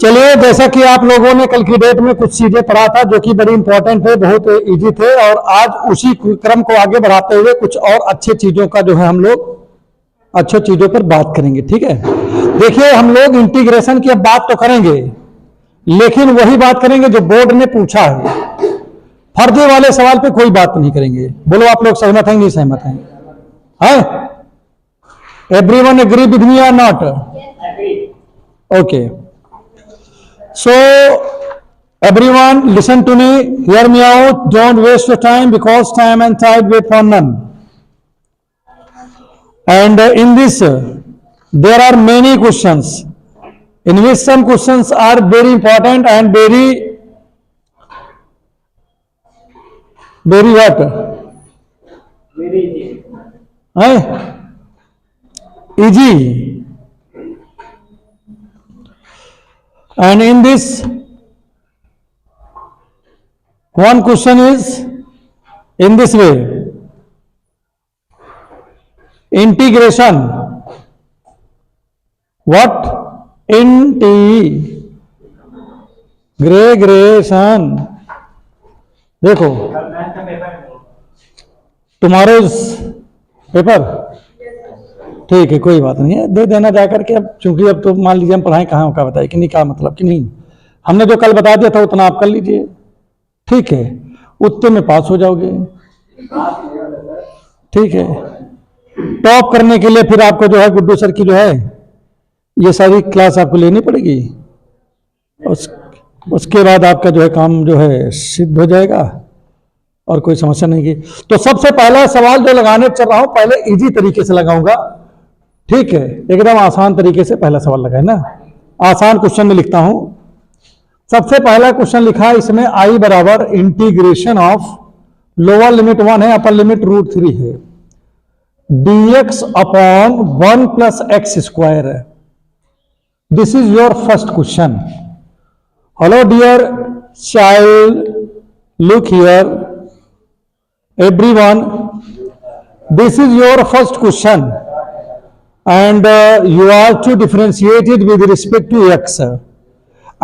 चलिए, जैसा कि आप लोगों ने कल की डेट में कुछ चीजें पढ़ा था जो कि बड़ी इंपॉर्टेंट थे, बहुत इजी थे, और आज उसी क्रम को आगे बढ़ाते हुए कुछ और अच्छे चीजों का जो है हम लोग अच्छे चीजों पर बात करेंगे। ठीक है, देखिए हम लोग इंटीग्रेशन की अब बात तो करेंगे, लेकिन वही बात करेंगे जो बोर्ड ने पूछा है। फर्जी वाले सवाल पे कोई बात नहीं करेंगे। बोलो आप लोग सहमत हैं, नहीं सहमत हैं? एवरीवन एग्री विद मी और not? Okay, so everyone listen to me, hear me out, don't waste your time because time and tide wait for none. And in this there are many questions in which some questions are very important and very what? Very easy. And in this, one question is in this way: integration. What? Integration. देखो तुम्हारे paper ठीक है, कोई बात नहीं है, दे देना जाकर के। अब चूंकि अब तो मान लीजिए हम पढ़ाएं कहाँ का बताए कि नहीं, क्या मतलब कि नहीं, हमने जो कल बता दिया था उतना आप कर लीजिए, ठीक है, उतने में पास हो जाओगे। ठीक है, टॉप करने के लिए फिर आपको जो है गुड्डू सर की जो है ये सारी क्लास आपको लेनी पड़ेगी, उसके बाद आपका जो है काम जो है सिद्ध हो जाएगा और कोई समस्या नहीं की। तो सबसे पहला सवाल जो लगाने चल रहा हूं, पहले इजी तरीके से लगाऊंगा, ठीक है, एकदम आसान तरीके से पहला सवाल लगाए ना, आसान क्वेश्चन में लिखता हूं। सबसे पहला क्वेश्चन लिखा है इसमें आई बराबर इंटीग्रेशन ऑफ, लोअर लिमिट 1 है, अपर लिमिट √3 है, dx upon 1 plus x square है। This is your first question. Hello dear child, look here everyone, this is your first question and you are to differentiate it with respect to x,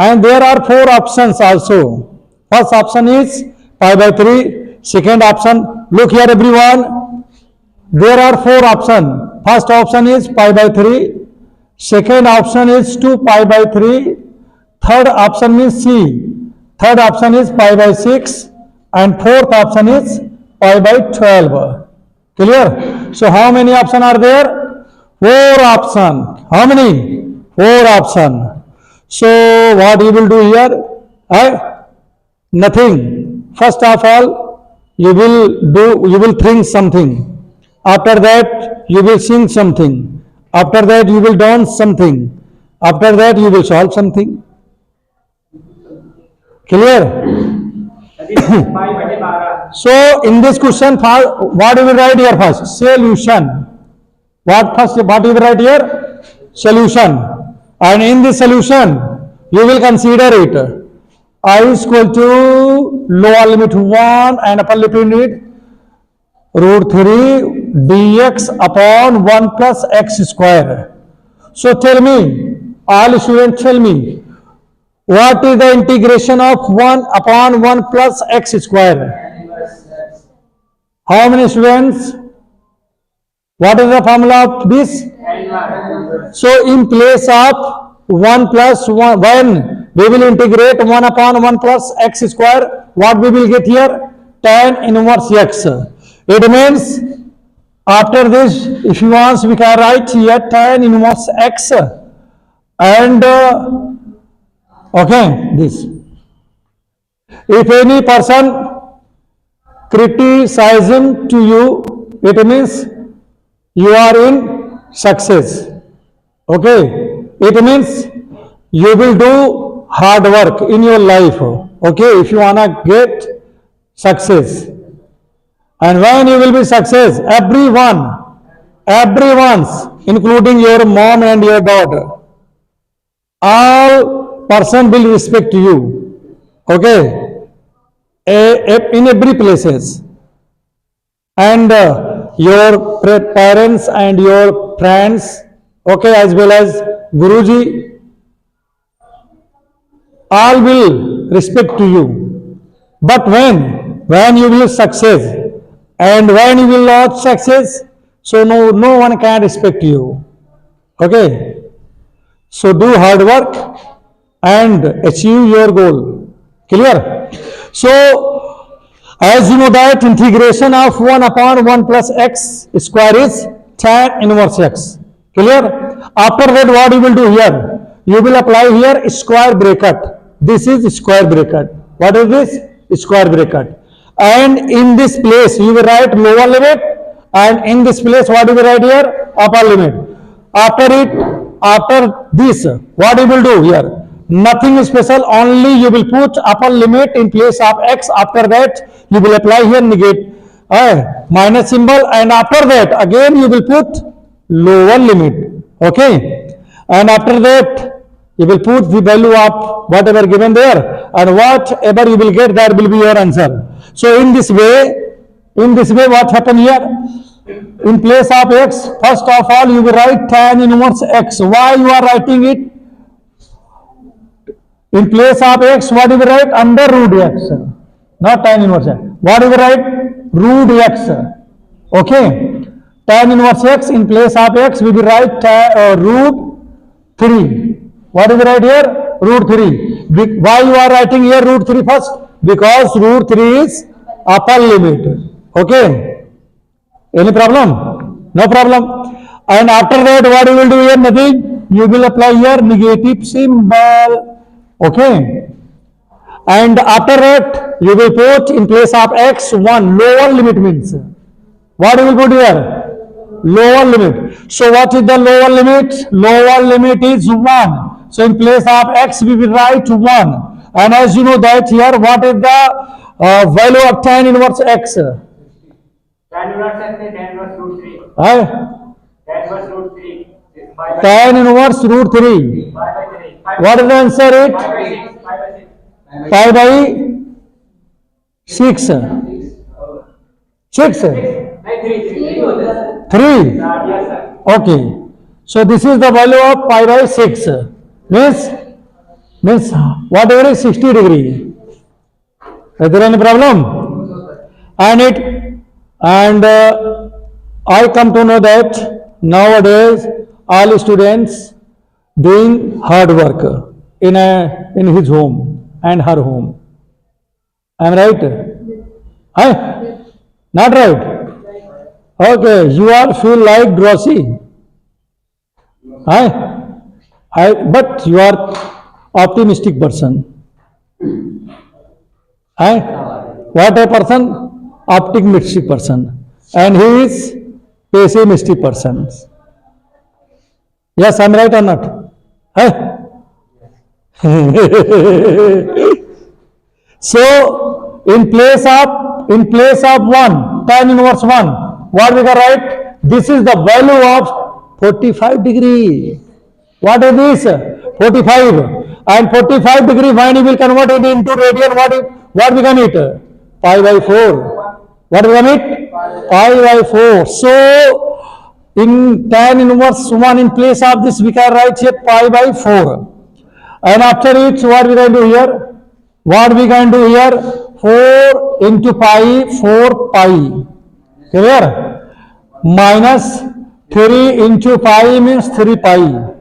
and there are 4 options also. First option is pi by 3, second option, look here everyone, there are 4 options. First option is pi by 3, second option is 2 pi by 3, third option is C, third option is pi by 6, and fourth option is pi by 12. Clear? So how many options are there? 4 options. How many? 4 options. So what you will do here? Nothing. First of all, you will think something. After that, you will sing something. After that, you will dance something. After that, you will solve something. Clear? So in this question, what you will write here first? Solution. What you will write here? Solution. And in this solution, you will consider it. I is equal to lower limit 1 and upper limit √3 dx upon 1 plus x square. So tell me, all students tell me, what is the integration of 1 upon 1 plus x square? How many students? What is the formula of this? So in place of 1 plus 1, when we will integrate 1 upon 1 plus x square, what we will get here? Tan inverse x. It means after this, if you want, we can write here tan inverse x and okay, this. If any person criticizing to you, it means you are in success. Okay, it means you will do hard work in your life. Okay, if you wanna get success, and when you will be success, everyone's, including your mom and your daughter, all person will respect you. Okay, in every places, and your parents and your friends, okay, as well as Guruji, all will respect to you. But when you will success and when you will not success, so no one can respect you. Okay. So do hard work and achieve your goal. Clear? So as you know that integration of 1 upon 1 plus x square is tan inverse x. Clear? After that what you will do here? You will apply here square bracket. This is square bracket. What is this? Square bracket. And in this place you will write lower limit, and in this place what you will write here? Upper limit. After this, what you will do here? Nothing special, only you will put upper limit in place of x. After that you will apply here negate minus symbol, and after that again you will put lower limit. Okay, and after that you will put the value of whatever given there, and whatever you will get, that will be your answer. So in this way what happened here? In place of x, first of all you will write tan inverse x. Why you are writing it? In place of x, what you will write? Under root x, not tan inverse x. What you will write? Root x. Okay, tan inverse x, in place of x we will write root 3. What you will write here? Root 3. Why you are writing here root 3 first? Because root 3 is upper limit. Okay. Any problem? No problem. And after that what you will do here? Nothing. You will apply here negative symbol. Okay. And after that you will put in place of x 1. Lower limit means what you will put here? Lower limit. So what is the lower limit? Lower limit is 1. So in place of x we will write 1. And as you know that here, what is the value of tan inverse x? Tan inverse x is tan inverse root 3. Tan inverse root 3. Tan inverse root 3. 5 by 3. What is the answer? 5 by 6. 5 by 6. 5 by 6. 6. 3. Yes, sir. Okay. So this is the value of pi by 6. Means whatever is 60 degree. Is there any problem? And I come to know that nowadays all students doing hard work in his home and her home. Am I right? Not right? Okay, you all feel like drowsy. But you are optimistic person. What a person? Optimistic person. And he is pessimistic person. Yes, I am right or not? So in place of 1, tan inverse 1, what we can write? This is the value of 45 degree. What is this? 45. And 45 degree, when you will convert it into radian, what we can it? Pi by 4. What we can it? Pi by 4. So in tan inverse 1, in place of this we can write here pi by 4. And after it, what we can do here? What we can do here? 4 into pi, 4 pi. Clear? Minus 3 into pi means 3 pi.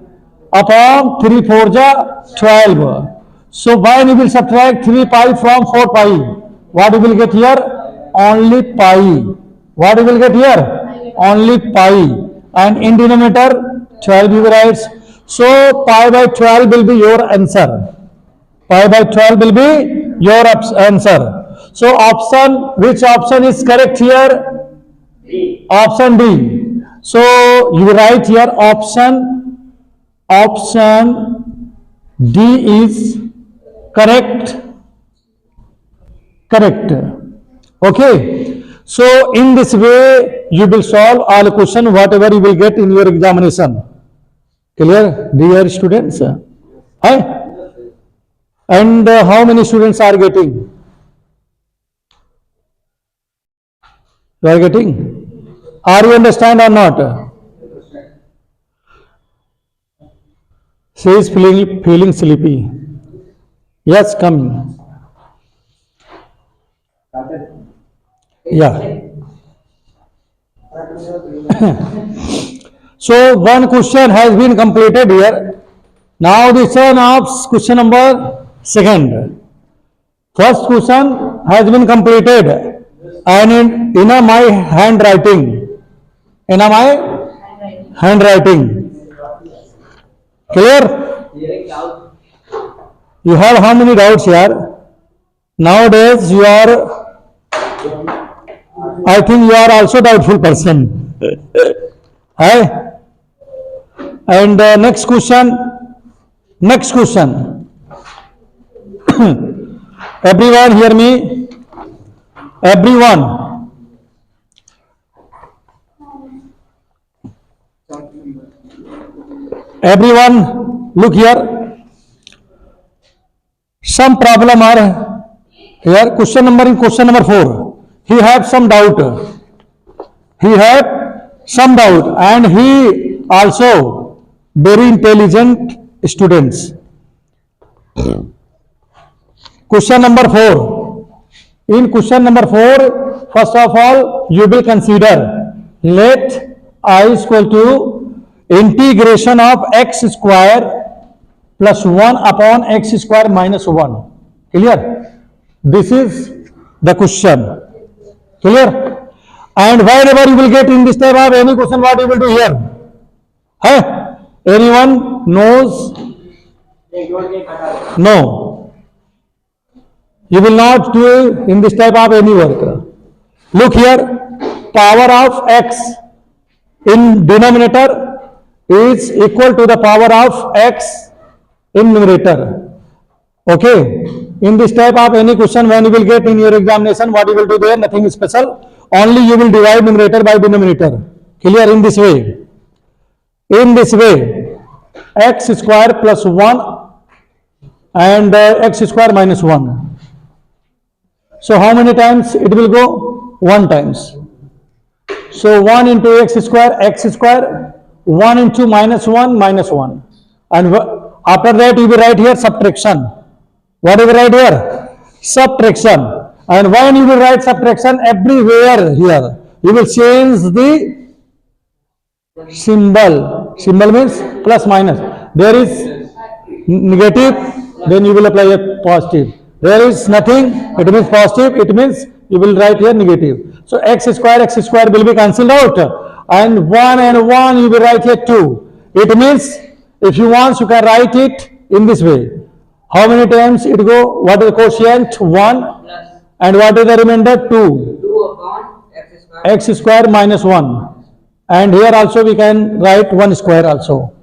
Upon 3 4 ja 12. So when you will subtract 3 pi from 4 pi, what you will get here? Only pi. What you will get here? Only pi. And in denominator 12 you will write. So pi by 12 will be your answer. Pi by 12 will be your answer. So which option is correct here? D. Option D. So you write here option D is correct. Okay. So in this way you will solve all question whatever you will get in your examination. Clear, dear students? And how many students are getting? You are getting? Are you understand or not? She is feeling sleepy. Yes, come. Yeah. So one question has been completed here. Now this one of question number second. First question has been completed and in a my handwriting. In a my handwriting. Clear? You have how many doubts here? Nowadays you are, I think you are also doubtful person. Hi. And next question. Next question. Everyone hear me. Everyone. Everyone look here. Some problem are here. Question number 4. He have some doubt. He have some doubt and he also very intelligent students. Question number 4. In question number 4, first of all, you will consider let I is equal to integration of x square plus 1 upon x square minus 1. Clear? This is the question. Clear? And whenever you will get in this type of any question, what you will do here? Hey, anyone knows? No. You will not do in this type of any work. Look here, power of x in denominator is equal to the power of x in numerator. Okay. In this type of any question, when you will get in your examination, what you will do there? Nothing special. Only you will divide numerator by denominator. Clear? In this way. In this way, x square plus 1 and x square minus 1. So how many times it will go? 1 times. So 1 into x square, 1 into minus 1, minus 1. And after that you will write here subtraction. What do you write here? Subtraction. And when you will write subtraction, everywhere here, you will change the symbol. Symbol means plus minus. There is negative, then you will apply a positive. There is nothing, it means positive, it means you will write here negative. So x square will be cancelled out. And 1 you will write here 2. It means if you want, you can write it in this way. How many times it go? What is the quotient? 1. And what is the remainder? 2. 2 upon x square. X square minus 1. And here also we can write 1 square also.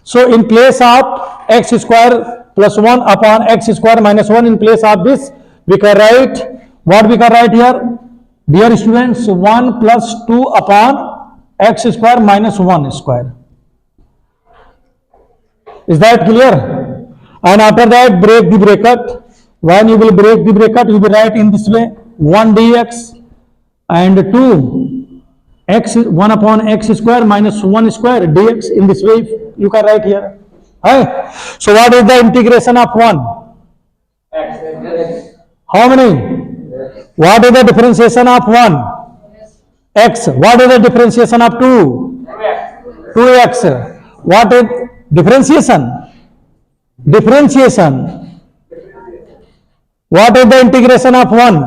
So in place of x square plus 1 upon x square minus 1, in place of this, we can write, what we can write here? Dear students, 1 plus 2 upon x square minus 1 square. Is that clear? And after that, break the bracket. When you will break the bracket, you will write in this way, 1 dx and 2 x 1 upon x square minus 1 square dx. In this way you can write here. Right? So what is the integration of 1? X. How many? What is the differentiation of 1? X. What is the differentiation of 2? 2x. What is differentiation? Differentiation. What is the integration of 1?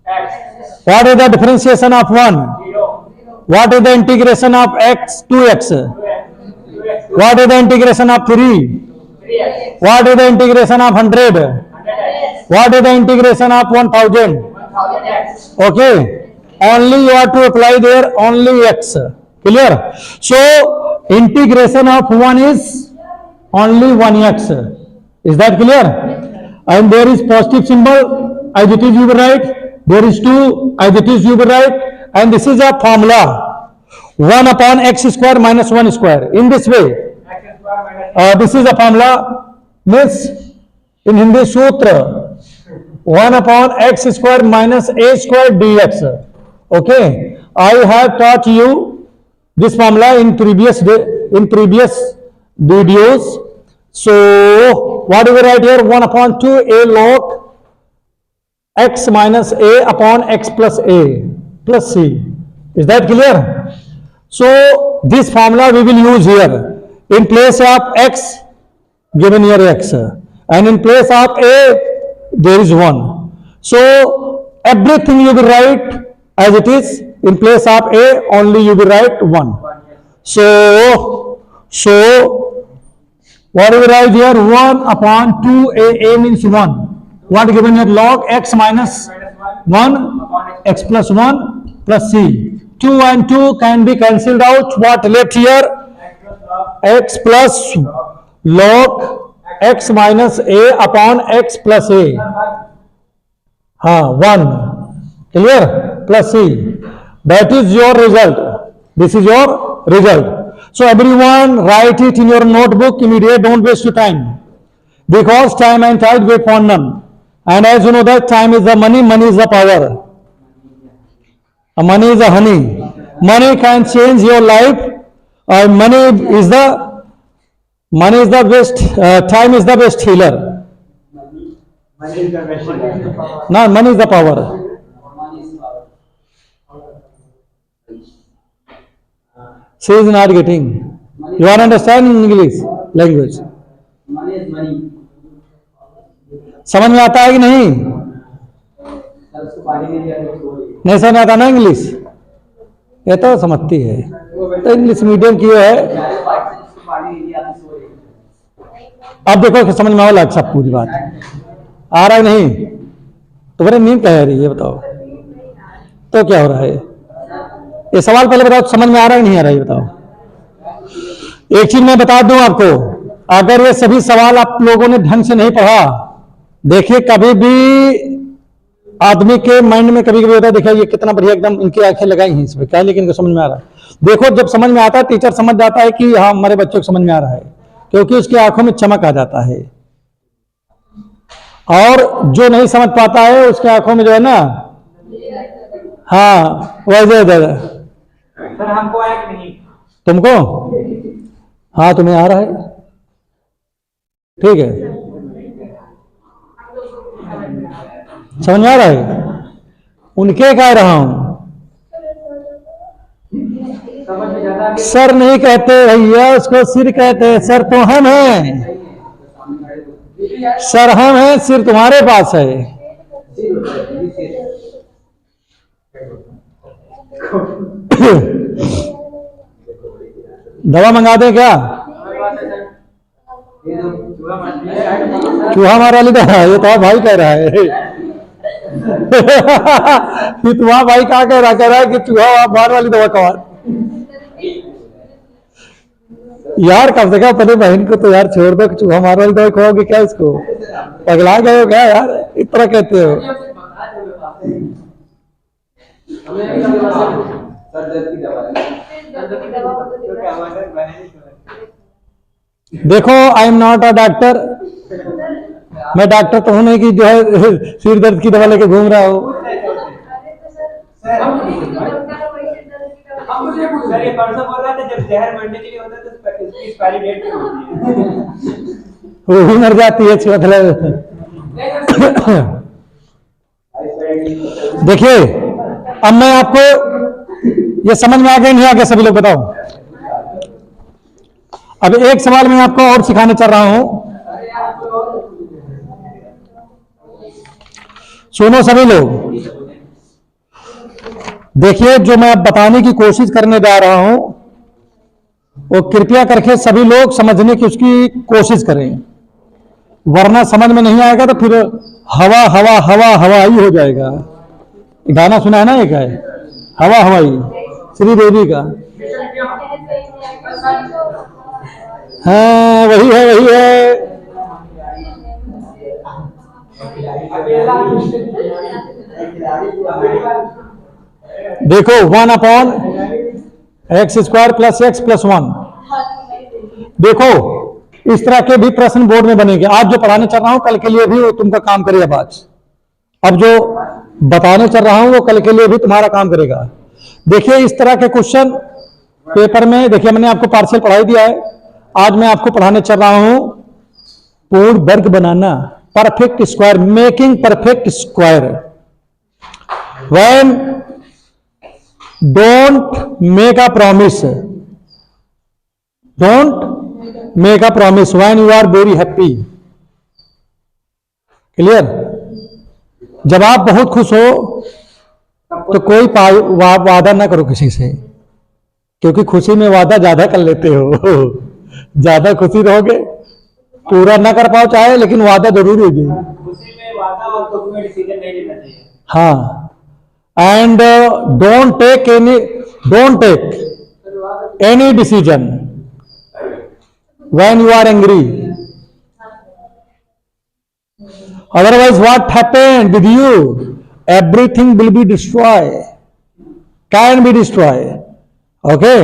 X. What is the differentiation of 1? 0. What is the integration of x? 2x. 2x. What is the integration of 3? 3x. What is the integration of 100? 100x. What is the integration of 1000? 1000x. Okay. Only you have to apply there only x. Clear? So integration of 1 is only 1x. Is that clear? And there is positive symbol, as it is you will write. There is 2, as it is you will write. And this is a formula. 1 upon x square minus 1 square. In this way. X square minus This is a formula. Means in Hindi sutra. 1 upon x square minus a square dx. Okay. I have taught you this formula in previous videos. So what do we write here? 1 upon 2 a log x minus a upon x plus a plus c. Is that clear? So this formula we will use here in place of x, given here x, and in place of a there is 1. So everything you will write as it is. In place of a only you will write 1. So what do we write here? 1 upon 2 a means 1. What given here? Log x minus 1 x plus 1 plus c. 2 and 2 can be cancelled out. What left here? X plus log x minus a upon x plus a. 1. Clear? Plus c. That is your result. This is your result. So everyone write it in your notebook immediately. Don't waste your time. Because time and tide wait for none. And as you know that time is the money, money is the power. Money is the honey. Money can change your life. Money is the best, time is the best healer. Money is the best. No, money is the power. She is not getting. You are understanding English language? Money is money. समझ में आता है कि नहीं? Sir उसको पानी नहीं दिया तो सो रही है। नहीं समझ में आता ना इंग्लिश? ये तो समझती है। तो इंग्लिश मीडियम की है। सारे पार्ट से उसको पानी नहीं दिया तो सो रही है। अब देखो कि समझ में आवा सब पूरी बात आ रहा है नहीं? तुम्हारी नींद कह रही है बताओ? तो क्या हो रहा है? ये सवाल पहले बताओ, समझ में आ रहा है नहीं आ रहा है बताओ? एक चीज मैं बता दूं आपको, अगर ये सभी सवाल आप लोगों ने ढंग से नहीं पढ़ा, देखिए कभी भी आदमी के माइंड में कभी कभी होता है, देखिए ये कितना बढ़िया एकदम इनकी आंखें लगाई हैं इसमें क्या, लेकिन इनको समझ में आ रहा है। देखो जब समझ में आता है टीचर समझ जाता है कि हाँ हमारे बच्चों को समझ में आ रहा है, क्योंकि उसकी आंखों में चमक आ जाता है। और जो नहीं समझ पाता है उसके आंखों में जो है ना, हाँ वैसे सर हमको आया कि नहीं? तुमको? हाँ तुम्हें आ रहा है, ठीक है, समझ में आ रहा है। उनके कह रहा हूं, सर नहीं कहते भैया, उसको सिर कहते हैं। सर तो हम हैं, सर हम हैं, सिर तुम्हारे पास है। दवा मंगा दे क्या? चूहा मार वाली दवा? ये तो भाई कह रहा है। ये तुम्हारा भाई क्या कह रहा है कि चूहा मार वाली दवा कहा। यार कम से कम अपने बहन को तो यार छोड़ दो, चूहा मार वाली दवा खवाओगे क्या इसको? पगला गए हो क्या यार, इतना कहते हो? देखो I am not a doctor, मैं डॉक्टर तो हूं नहीं कि जो है सिर दर्द की दवा लेके घूम रहा हूं। सर ये परसों बोल रहा था जब जहर मरने के लिए होता है तो इसकी एक्सपायरी डेट क्या होती है? वो भी मर जाती है, मतलब। देखिए अब मैं आपको ये समझ में आ गया नहीं आ गया सभी लोग बताओ? अब एक सवाल मैं आपको और सिखाने चल रहा हूं, सुनो सभी लोग। देखिए जो मैं बताने की कोशिश करने जा रहा हूं वो कृपया करके सभी लोग समझने की उसकी कोशिश करें, वरना समझ में नहीं आएगा तो फिर हवा हवा हवा हवाई हो जाएगा। गाना सुना है ना एक है हवा हवाई, श्रीदेवी का। हाँ वही है वही है। देखो 1 upon x square plus x plus 1। देखो इस तरह के भी प्रश्न बोर्ड में बनेंगे। आज जो पढ़ाने चल रहा हूं कल के लिए भी वो तुमका काम करेगा। अब जो बताने चल रहा हूं वो कल के लिए भी तुम्हारा काम करेगा। देखिए इस तरह के क्वेश्चन पेपर में, देखिए मैंने आपको पार्शियल पढ़ाई दिया है, आज मैं आपको पढ़ाने चल रहा हूं पूर्ण वर्ग बनाना, perfect square, making perfect square. When don't make a promise, don't make a promise when you are very happy. Clear? जब आप बहुत खुश हो तो कोई वादा ना करो किसी से, क्योंकि खुशी में वादा ज्यादा कर लेते हो। ज्यादा खुशी रहोगे, पूरा ना कर पाओ चाहे, लेकिन वादा जरूर होगी। खुशी में वादा और दुख में डिसीजन नहीं लेना चाहिए। हाँ, and don't take any decision when you are angry, otherwise what happened with you, everything will be destroyed, can be destroyed. Okay,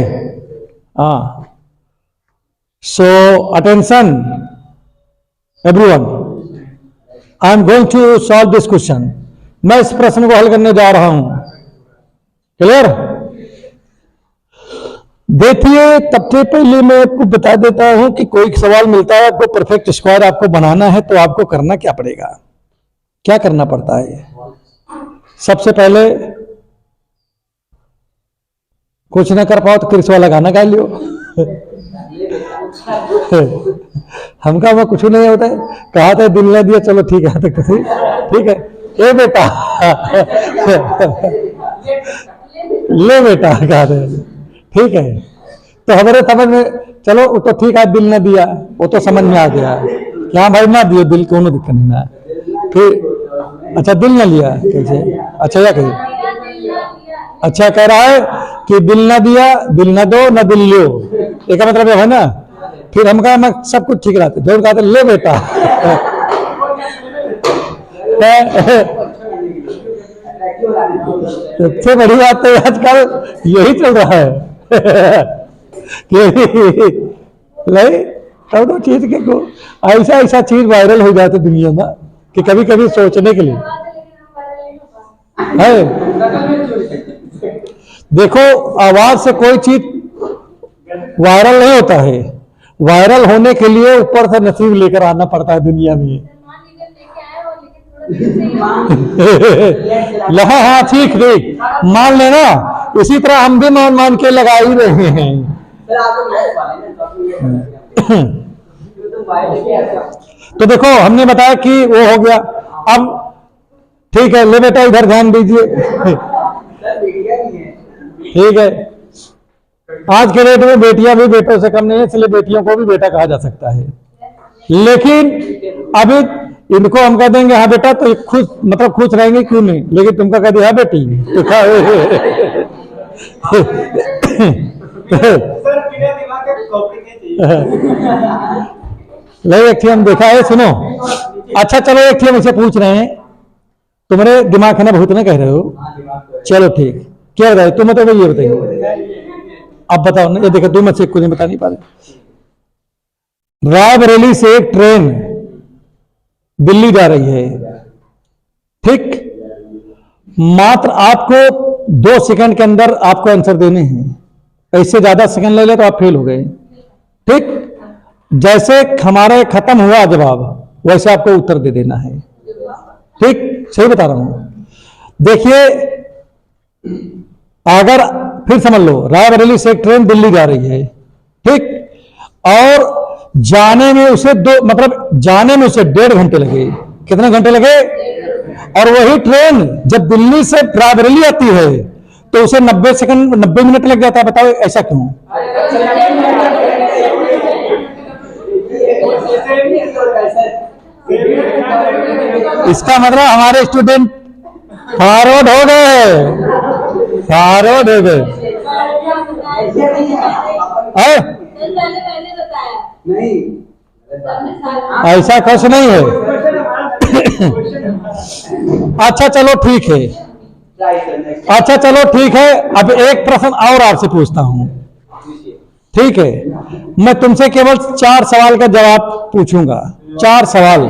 so attention everyone, I am going to solve this question. मैं इस प्रश्न को हल करने जा रहा हूं। Clear? देखिए, सबसे पहले मैं आपको बता देता हूं कि कोई सवाल मिलता है आपको परफेक्ट स्क्वायर आपको बनाना है, तो आपको करना क्या पड़ेगा, क्या करना पड़ता है। सबसे पहले कुछ ना कर पाओ तो क्रिस वाला गाना गा लियो। हमका वो कुछ नहीं होता है, कहा था दिल ने दिया, चलो ठीक है, ठीक है, ए बेटा ले बेटा, कहा थे, ठीक है। तो हमारे समझ में, चलो वो तो ठीक है, दिल ने दिया, वो तो समझ में आ गया कि हाँ भाई ना दियो दिल, कोनो दिक्कत नहीं ना। फिर अच्छा दिल ना लिया कैसे, अच्छा या कही, अच्छा कह रहा है कि दिल ना दिया, दिल ना दो, ना दिल लियो, एक मतलब है ना। फिर हम कहा मैं सब कुछ ठीक रहते, जो कहा ले बेटा। सबसे बड़ी बात तो आजकल यही चल रहा है। नहीं, तब तो चीज के को ऐसा ऐसा चीज वायरल हो जाते दुनिया में कि कभी कभी सोचने के लिए है। देखो, आवाज से कोई चीज वायरल नहीं होता है, वायरल होने के लिए ऊपर से नसीब लेकर आना पड़ता है दुनिया में। हाँ ठीक ठीक, मान लेना, इसी तरह हम भी मान मान के लगा ही रहे हैं। तो देखो, हमने बताया कि वो हो गया। अब ठीक है, ले बेटा इधर ध्यान दीजिए। ठीक है, आज के डेट में बेटियां भी बेटों से कम नहीं है, इसलिए बेटियों को भी बेटा कहा जा सकता है। लेकिन अभी इनको हम कह देंगे हाँ बेटा, तो खुश, मतलब खुश रहेंगे क्यों नहीं, लेकिन तुमका कह दिया हाँ बेटी, तो नहीं, एक हम देखा है, सुनो। अच्छा चलो, एक हम इसे पूछ रहे हैं, तुम्हारे दिमाग है ना, बहुत ना कह रहे हो, चलो ठीक, क्या बताए तुम, तो ये बताइए, अब बताओ ना, ये देखो तुम मुझसे कुछ नहीं बता नहीं पा रहे। रायबरेली से एक ट्रेन दिल्ली जा रही है, ठीक, मात्र आपको 2 सेकंड के अंदर आपको आंसर देने हैं, इससे ज्यादा सेकंड ले ले तो आप फेल हो गए। ठीक, जैसे हमारे खत्म हुआ जवाब, वैसे आपको उत्तर दे देना है। ठीक, सही बता रहा हूं। देखिए, अगर फिर समझ लो, रायबरेली से एक ट्रेन दिल्ली जा रही है, ठीक, और जाने में उसे जाने में उसे 1.5 घंटे लगे। कितने घंटे लगे? और वही ट्रेन जब दिल्ली से रायबरेली आती है तो उसे 90 मिनट लग जाता है। बताओ ऐसा क्यों? इसका मतलब हमारे स्टूडेंट फॉरवर्ड हो गए, फॉरवर्ड हो गए। ऐसा कुछ नहीं है। अच्छा चलो ठीक है, अच्छा चलो ठीक है। अब एक प्रश्न और आपसे पूछता हूं, ठीक है? मैं तुमसे केवल 4 सवाल का जवाब पूछूंगा, 4 सवाल।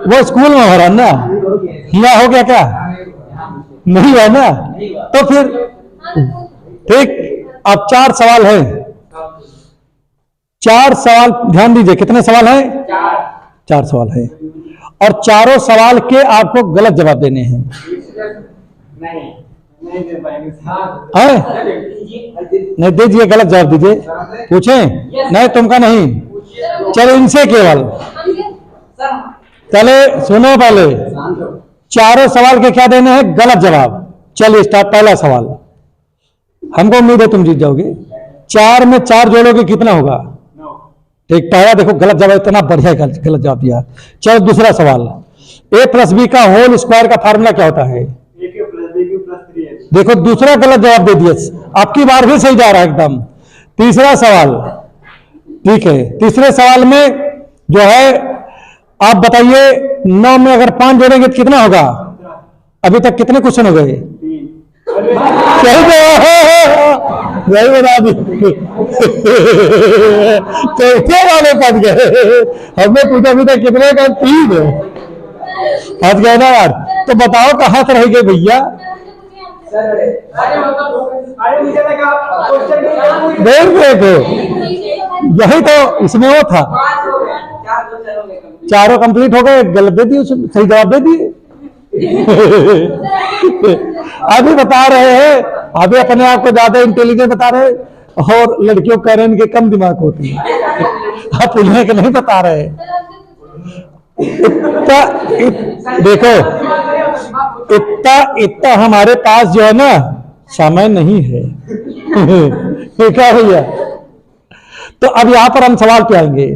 वो स्कूल में हो रहा ना, यहाँ हो गया क्या? नहीं है ना? तो फिर ठीक, अब 4 सवाल है। 4 सवाल, ध्यान दीजिए कितने सवाल हैं? 4 सवाल है और चारों सवाल के आपको गलत जवाब देने हैं। नहीं दे पाएंगे। नहीं दीजिए, गलत जवाब दीजिए। पूछें? नहीं, तुमका नहीं। चलो इनसे केवल, चले सुनो पहले, चारों सवाल के क्या देने हैं? गलत जवाब। चलिए स्टार्ट। पहला सवाल, हमको उम्मीद है तुम जीत जाओगे। 4 में 4 जोड़ोगे कितना होगा? एक पहला देखो गलत जवाब, इतना बढ़िया गलत जवाब दिया। चलो दूसरा सवाल, a प्लस बी का होल स्क्वायर का फार्मूला क्या होता है? देखो दूसरा गलत जवाब दे दिया, आपकी बार भी सही जा रहा है एकदम। तीसरा सवाल, ठीक है, तीसरे सवाल में जो है आप बताइए 9 में अगर 5 जोड़ेंगे तो कितना होगा? अभी तक कितने क्वेश्चन हो गए? सही बता दी। कैसे वाले फंस गए? हमने पूछा अभी तक कितने का? 3 फंस गए ना यार। तो बताओ कहां से रह गए भैया? देखो यही तो इसमें वो था। 4 कंप्लीट हो गए, गलत दे दिए, सही जवाब दे दिए। अभी बता रहे हैं, अभी अपने आप को ज्यादा इंटेलिजेंट बता रहे हैं और लड़कियों कह रहे हैं इनके कम दिमाग होती है। आप उन्हें के नहीं बता रहे। देखो इतना हमारे पास जो है ना समय नहीं है। क्या भैया? तो अब यहां पर हम सवाल पे आएंगे।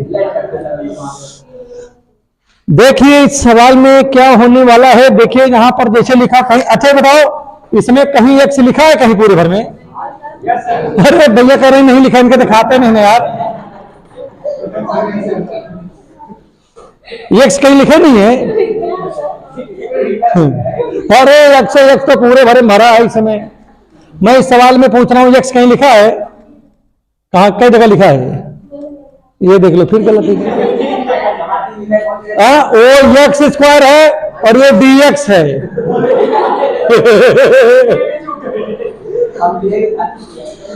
देखिए इस सवाल में क्या होने वाला है। देखिए यहां पर जैसे लिखा, कहीं अच्छा बताओ इसमें कहीं एक्स लिखा है कहीं पूरे भर में? अरे भैया कह रहे नहीं लिखा, इनके दिखाते नहीं ना यार। एक्स कहीं लिखा नहीं है। अरे एक्स तो पूरे भरे भरा है इसमें। मैं इस सवाल में पूछ रहा हूं एक्स कहीं लिखा है? कहां कई जगह लिखा है? ये देख लो फिर गलत है। ओ एक्स स्क्वायर है और ये डी एक्स है।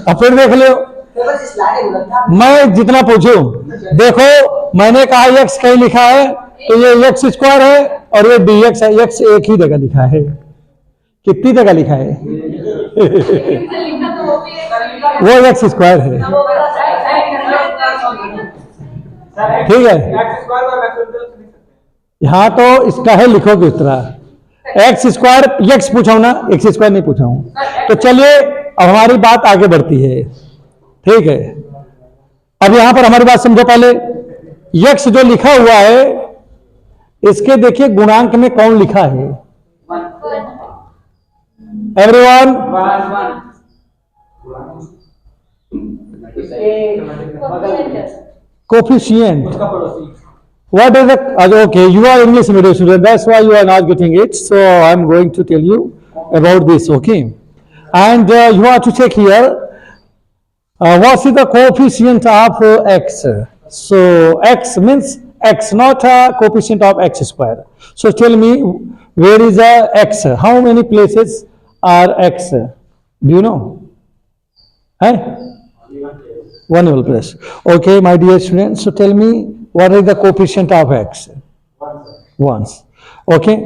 अब फिर देख लो, मैं जितना पूछूं, देखो मैंने कहा एक्स कहीं लिखा है तो ये एक्स स्क्वायर है और ये डी एक्स है। एक्स एक ही जगह लिखा है। कितनी जगह लिखा है? वो एक्स स्क्वायर है। ठीक है, यहां तो इसका है, लिखो किस तरह एक्स स्क्वायर। एक्स पूछा हूं ना, एक्स स्क्वायर नहीं पूछा हूं। तो चलिए अब हमारी बात आगे बढ़ती है। ठीक है, अब यहां पर हमारी बात समझो पहले। एक्स जो लिखा हुआ है इसके देखिए गुणांक में कौन लिखा है? Everyone, coefficient. What is the, okay, you are English medium student, that's why you are not getting it. So I am going to tell you about this, okay? And you have to check here, what is the coefficient of x? So x means x, not a coefficient of x square. So tell me, where is the x? How many places are x? Do you know? Hey? One whole place. Okay, my dear students, so tell me, what is the coefficient of x? Once. Okay,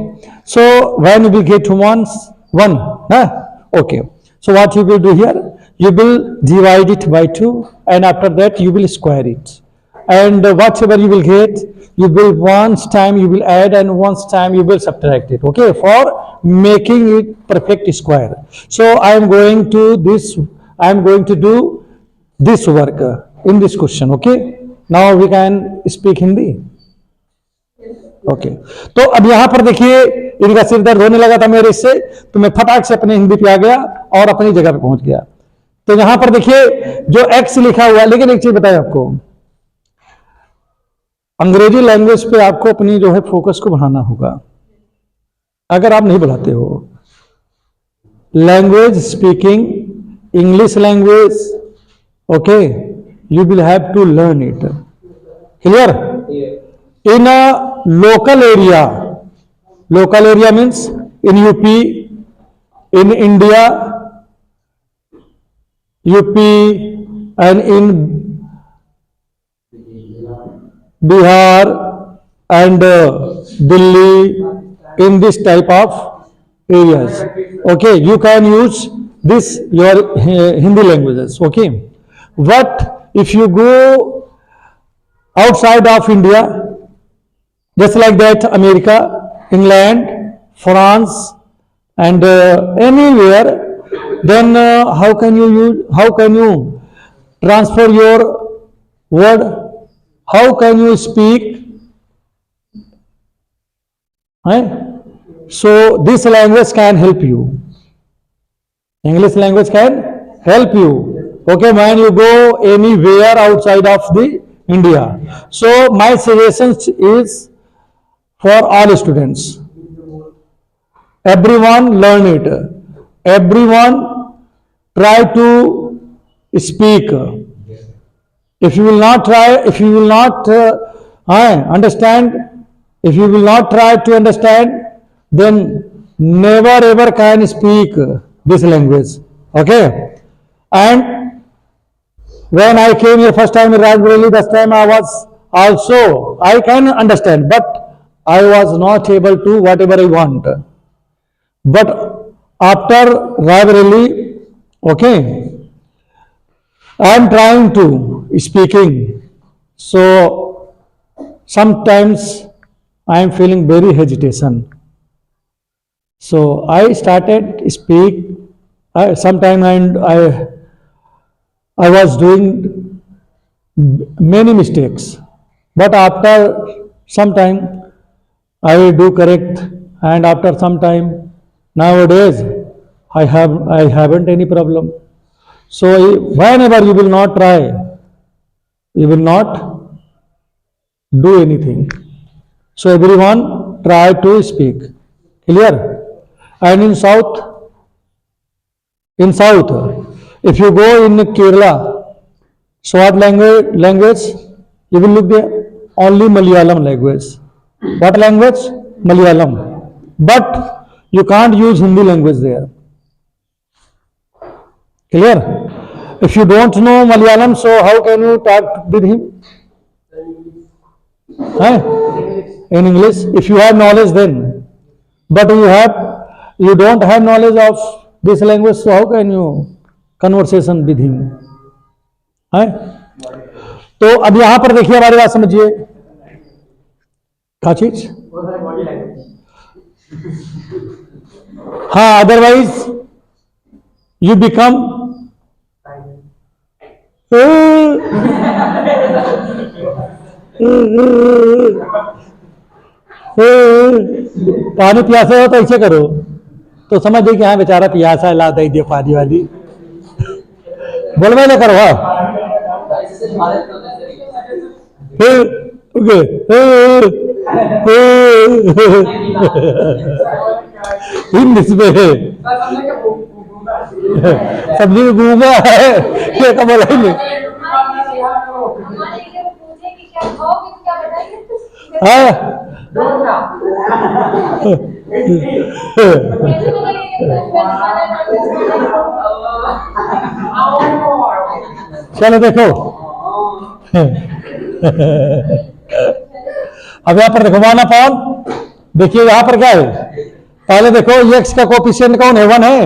so when you will get to once, 1, huh? Okay, so what you will do here, you will divide it by 2 and after that you will square it, and whatever you will get, you will once time you will add and once time you will subtract it, okay, for making it perfect square. So I am going to do this work in this question, okay? Now we can speak Hindi. Okay, तो अब यहां पर देखिए इनका सिर दर्द होने लगा था मेरे इससे, तो मैं फटाक से अपने हिंदी पे आ गया और अपनी जगह पे पहुंच गया। तो यहां पर देखिए जो एक्स लिखा हुआ है, लेकिन एक चीज बताएं आपको, अंग्रेजी लैंग्वेज पे आपको अपनी जो है फोकस को बढ़ाना होगा। अगर आप नहीं बढ़ाते हो, language speaking, English language, okay, you will have to learn it. Clear? In a local area means in UP, in India, UP and in Bihar and Delhi, in this type of areas. Okay, you can use this your Hindi languages. Okay, but if you go outside of India, just like that, America, England, France, and anywhere, then how can you use? How can you transfer your word? How can you speak? Right? So this language can help you. English language can help you. Okay, when you go anywhere outside of the India. So my suggestion is for all students. Everyone learn it. Everyone try to speak. If you will not try, if you will not understand, if you will not try to understand, then never ever can speak this language. Okay? And when I came here first time in Rajbareli, this time I was also, I can understand, but I was not able to whatever I want. But after Rajbareli, okay, I am trying to speaking. So sometimes I am feeling very hesitation. So I started speak. Sometime and I was doing many mistakes, but after some time I do correct, and after some time nowadays I haven't any problem. So whenever you will not try, you will not do anything. So everyone try to speak. Clear? And in south, if you go in Kerala, so what language you will look there? Only Malayalam language. What language? Malayalam. But you can't use Hindi language there. Clear? If you don't know Malayalam, so how can you talk with him? In English. If you have knowledge, then. But you don't have knowledge of this language, so how can you conversation with him? तो अब यहां पर देखिए, हमारी बात समझिए। क्या चीज? हाँ, अदरवाइज यू बिकम पानी प्यासे हो तो ऐसे करो, तो समझ गए कि हाँ बेचारा प्यासा है, ला दे दिया पानी वाली। बोलवे ना करो। हाँ सब्जी में गूंगा है, ये कब बोला ही नहीं। चलो देखो, अब यहां पर देखो 1/, देखिए यहां पर क्या है, पहले देखो x का कोफिशिएंट कौन है? 1 है।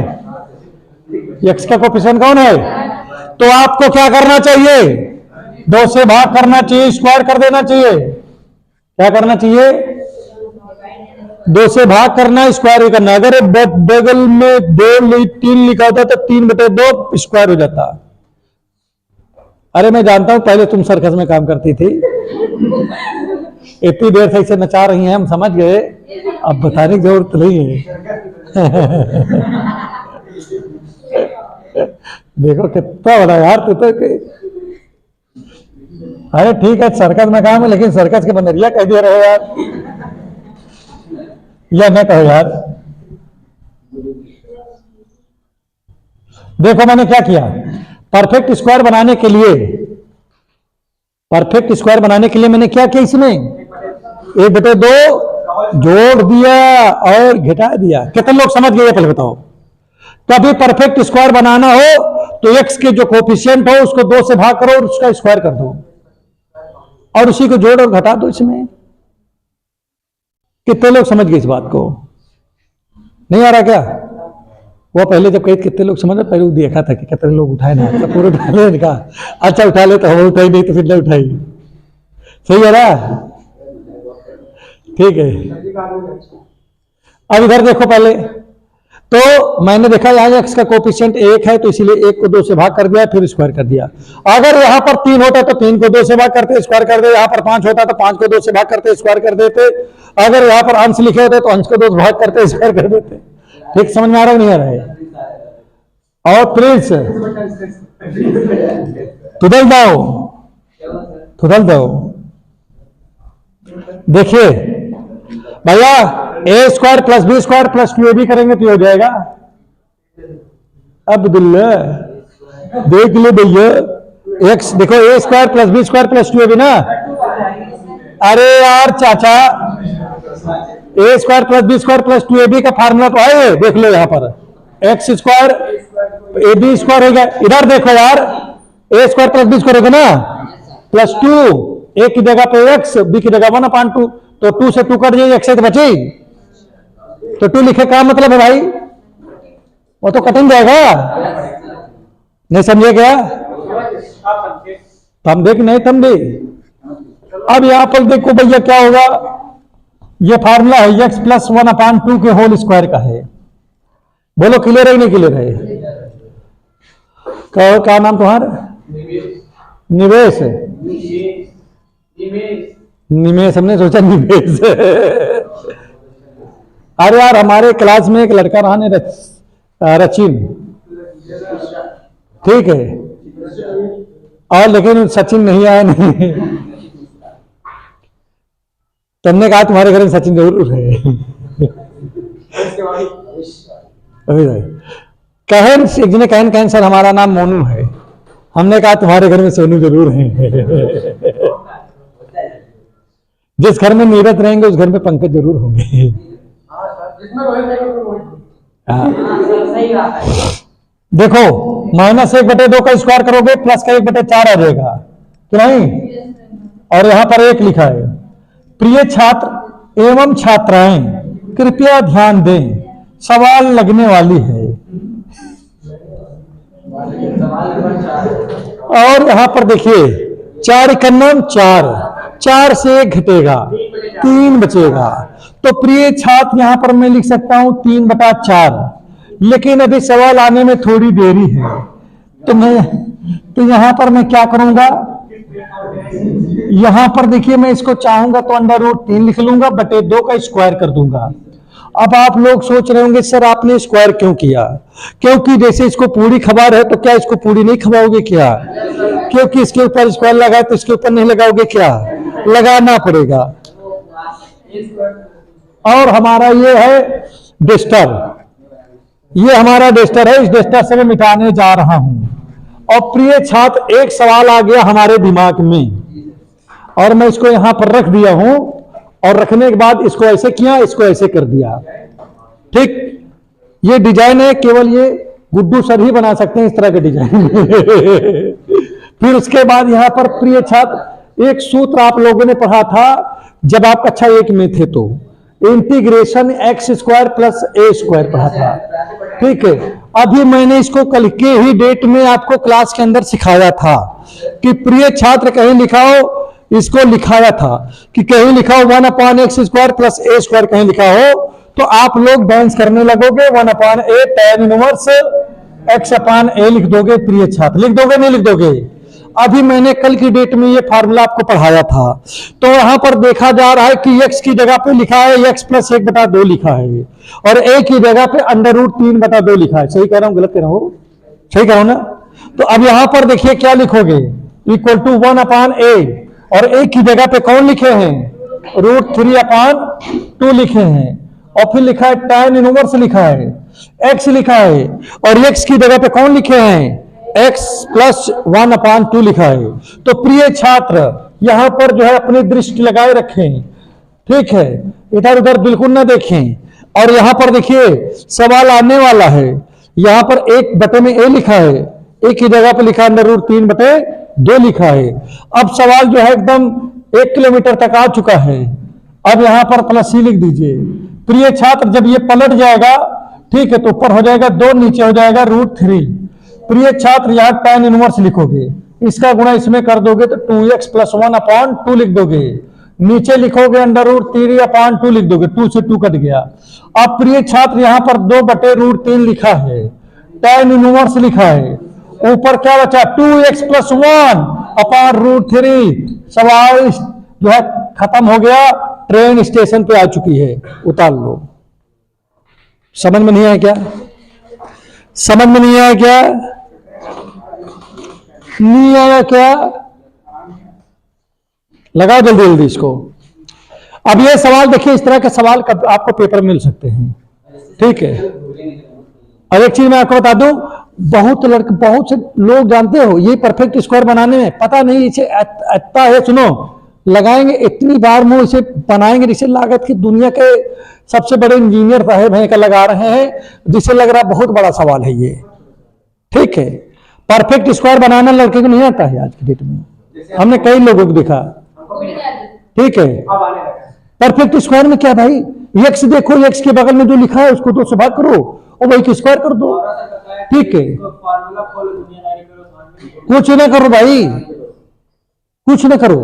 x का कोफिशिएंट कौन है? तो आपको क्या करना चाहिए? 2 से भाग करना चाहिए, स्क्वायर कर देना चाहिए। क्या करना चाहिए? 2 से भाग करना, स्क्वायर ही करना। अगर बगल में 3 लिखा होता तो 3/2 स्क्वायर हो जाता। अरे मैं जानता हूं, पहले तुम सर्कस में काम करती थी, इतनी देर से इसे नचा रही हैं, हम समझ गए, अब बताने की जरूरत नहीं है। देखो कितना बड़ा यार तू तो। अरे ठीक है, सर्कस में काम है, लेकिन सर्कस के बनरिया कह दे रहे हो यार, या मैं कहो यार। देखो मैंने क्या किया, परफेक्ट स्क्वायर बनाने के लिए, मैंने क्या किया, इसमें 1/2 जोड़ दिया और घटा दिया। कितने लोग समझ गए पहले बताओ? कभी परफेक्ट स्क्वायर बनाना हो तो x के जो कोफिशिएंट हो उसको 2 से भाग करो और उसका स्क्वायर कर दो, और उसी को जोड़ और घटा दो इसमें। कितने लोग समझ गए इस बात को? नहीं आ रहा क्या? वो पहले जब कही कितने लोग समझ रहे, पहले देखा था कि कितने लोग उठाए ना, तो पूरे उठा ले, कहा अच्छा उठा ले तो हम उठाई, नहीं तो फिर नहीं उठाई। सही है ना? ठीक है। अब इधर देखो पहले, तो मैंने देखा यहाँ x का कोफिशिएंट 1 है, तो इसीलिए 1 को 2 से भाग कर दिया, फिर स्क्वायर कर दिया। अगर यहाँ पर 3 होता तो 3 को 2 से भाग करते स्क्वायर कर दे, यहाँ पर 5 होता तो 5 को 2 से भाग करते स्क्वायर कर देते, अगर यहाँ पर अंश लिखे होते तो अंश को 2 से भाग करते स्क्वायर कर देते। ठीक समझ में आ रहा है नहीं आ रहा है? और प्लीज तुदल दो। देखिए भैया, a square plus b square plus 2ab करेंगे तो हो जाएगा। अब्दुल्ला देख लो भैया, एक्स देखो, a square plus b square plus 2ab ना। अरे यार चाचा, a square plus b square plus 2ab का फार्मूला तो है, देख लो यहाँ पर x square a b square हो गया। इधर देखो यार, a square plus b square होगा ना, प्लस 2, ए की जगह पे एक्स, बी की जगह 1/2, तो 2 से 2 कट जाएगी, एक्स से बचे, तो 2 लिखे का मतलब है भाई, वो तो कटिंग जाएगा। नहीं समझे क्या? समझे कि नहीं समझे? अब यहां पर देखो भैया क्या होगा, ये फार्मूला है एक्स प्लस 1/2 के होल स्क्वायर का है। बोलो क्लियर है नहीं क्लियर है? कहो क्या नाम तुम्हारा? निवेश। निमेश, हमने सोचा निवेश। अरे यार, हमारे क्लास में एक लड़का रहा ने रचिन, ठीक है, और लेकिन सचिन नहीं आया नहीं। तुमने कहा तुम्हारे घर में सचिन जरूर है। कहन सर हमारा नाम मोनू है। हमने कहा तुम्हारे घर में सोनू जरूर है। जिस घर में नीरज रहेंगे उस घर में पंकज जरूर होंगे। हाँ। देखो, -1/2 का स्क्वायर करोगे प्लस का 1/4 आ जाएगा कि नहीं? और यहां पर 1 लिखा है। प्रिय छात्र एवं छात्राएं कृपया ध्यान दें, सवाल लगने वाली है। और यहां पर देखिए 4 कन्नम 4 से 1 घटेगा, 3 बचेगा। तो प्रिय छात्र यहां पर मैं लिख सकता हूं 3/4, लेकिन अभी सवाल आने में थोड़ी देरी है, तो यहां पर मैं क्या करूंगा, यहां पर देखिए मैं इसको चाहूंगा तो √3 लिख लूंगा, बटे 2 का स्क्वायर कर दूंगा। अब आप लोग सोच रहे होंगे सर आपने स्क्वायर क्यों किया? क्योंकि जैसे इसको पूरी खबर है तो क्या इसको पूरी नहीं खवाओगे क्या? क्योंकि इसके ऊपर स्क्वायर लगा है तो इसके ऊपर नहीं लगाओगे क्या? लगाना पड़ेगा। और हमारा ये है डेस्टर, ये हमारा डेस्टर है, इस डेस्टर से मैं मिटाने जा रहा हूं। और प्रिय छात्र एक सवाल आ गया हमारे दिमाग में, और मैं इसको यहां पर रख दिया हूं, और रखने के बाद इसको ऐसे किया, इसको ऐसे कर दिया। ठीक, ये डिजाइन है, केवल ये गुड्डू सर ही बना सकते हैं इस तरह के डिजाइन। फिर उसके बाद यहां पर प्रिय छात्र एक सूत्र आप लोगों ने पढ़ा था जब आप कक्षा 1 में थे, तो इंटीग्रेशन x² प्लस a² पढ़ा था। ठीक है, अभी मैंने इसको कल के ही डेट में आपको क्लास के अंदर सिखाया था कि प्रिय छात्र कहीं लिखा हो, इसको लिखाया था कि कहीं लिखा हो 1/x² प्लस a², कहीं लिखा हो तो आप लोग डांस करने लगोगे, 1/a tan इनवर्स x/a लिख दोगे। प्रिय छात्र लिख दोगे नहीं लिख दोगे? अभी मैंने कल की डेट में ये फार्मूला आपको पढ़ाया था। तो यहां पर देखा जा रहा है कि x की जगह पे लिखा है x प्लस 1/2 लिखा है, और a की जगह पे √3/2 लिखा है। सही कह रहा हूं गलत कह रहा हूं? सही कह रहा हूं ना? तो अब यहां पर देखिए क्या लिखोगे, इक्वल टू 1/a, और a की जगह पे कौन लिखे हैं? √3/2 लिखे हैं, और फिर लिखा है tan इनवर्स लिखा है, x लिखा है, और x की जगह पे कौन लिखे हैं? x प्लस 1/2 लिखा है। तो प्रिय छात्र यहां पर जो है अपनी दृष्टि लगाए रखें, ठीक है, इधर उधर बिल्कुल ना देखें। और यहां पर देखिए सवाल आने वाला है, यहां पर 1 में a लिखा है, a की जगह पर लिखा है √3/2 लिखा है। अब सवाल जो है एकदम 1 किलोमीटर तक आ चुका है। अब यहां पर प्लस सी लिख दीजिए। प्रिय छात्र, जब ये पलट जाएगा, ठीक है, तो ऊपर हो जाएगा 2, नीचे हो जाएगा √3। प्रिय छात्र, यहां tan इनवर्स लिखोगे, इसका गुणा इसमें कर दोगे तो 2x + 1/2 लिख दोगे। नीचे लिखोगे √3/2 लिख दोगे, 2 से 2 कट गया। अब प्रिय छात्र, यहां पर 2/√3 लिखा है, tan इनवर्स लिखा है, ऊपर क्या बचा 2x + 1/√3। सवाल जो है खत्म हो गया, ट्रेन स्टेशन पे आ चुकी है, उतार लो। समझ में नहीं आया क्या? समझ में नहीं आया क्या? नहीं आया क्या? लगाओ जल्दी जल्दी इसको। अब ये सवाल देखिए, इस तरह के सवाल आपको पेपर में मिल सकते हैं, ठीक है। और एक चीज मैं आपको बता दूं, बहुत से लोग जानते हो, ये परफेक्ट स्क्वायर बनाने में पता नहीं इसे आता है। सुनो, लगाएंगे इतनी बार मुंह इसे बनाएंगे, जिसे लागत की दुनिया के सबसे बड़े इंजीनियर साहब हैं का लगा रहे हैं, जिसे लग रहा बहुत बड़ा सवाल है ये, ठीक है। परफेक्ट स्क्वायर बनाना लड़के को नहीं आता है आज की डेट में, हमने कई लोगों को देखा, ठीक है। परफेक्ट स्क्वायर में क्या भाई, एक्स देखो, एक्स के बगल में जो लिखा है उसको 2 से भाग करो और वही स्क्वायर कर दो, ठीक है। कुछ ना करो भाई, कुछ ना करो।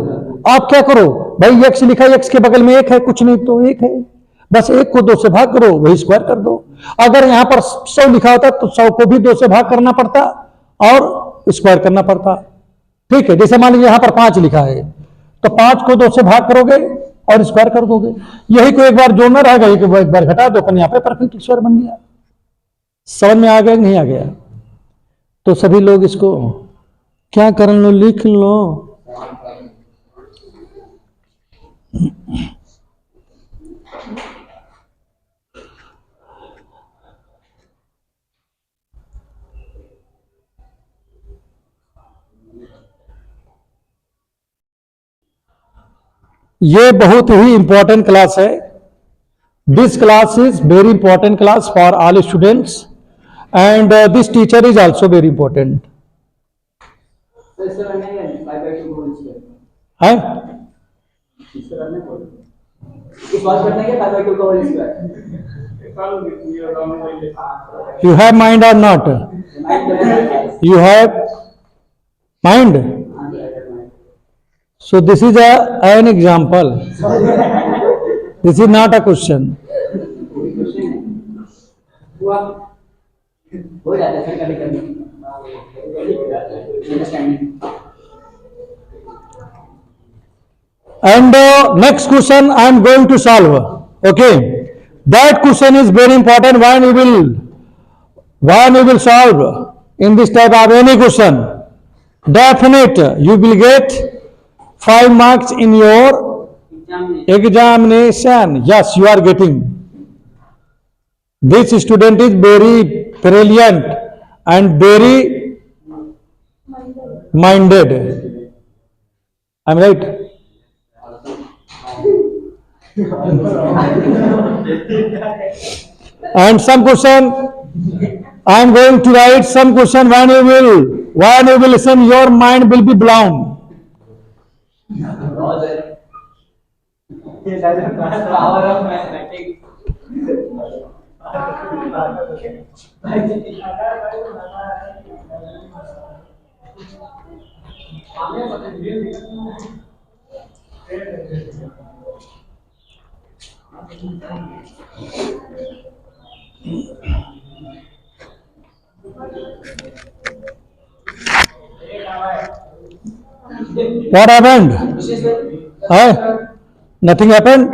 आप क्या करो भाई, एक्स लिखा है, एक्स के बगल में 1 है, कुछ नहीं तो 1 है, बस 1 को 2 से भाग करो, वही स्क्वायर कर दो। अगर यहां पर 100 लिखा होता तो 100 को भी 2 से भाग करना पड़ता और स्क्वायर करना पड़ता, ठीक है। जैसे मान लीजिए यहां पर 5 लिखा है, तो 5 को 2 से भाग करोगे और स्क्वायर कर दोगे। यही को एक बार जोड़ना रहेगा, एक बार घटा दो, अपन यहां पे परफेक्ट स्क्वायर बन गया। समझ में आ गया नहीं आ गया? तो सभी लोग इसको क्या कर लो, लिख लो। ये बहुत ही इंपॉर्टेंट क्लास है। This class is very important class for all students and this teacher is also very important है। You have mind or not? You have mind? So this is an example. This is not a question. And next question I am going to solve. Okay, that question is very important. When you will solve in this type of any question, definite you will get 5 marks in your examination. Yes, you are getting. This student is very brilliant and very minded. I am right? And some question I am going to write some question. When you will listen, your mind will be blown. Power of mathematics. What happened? Nothing happened?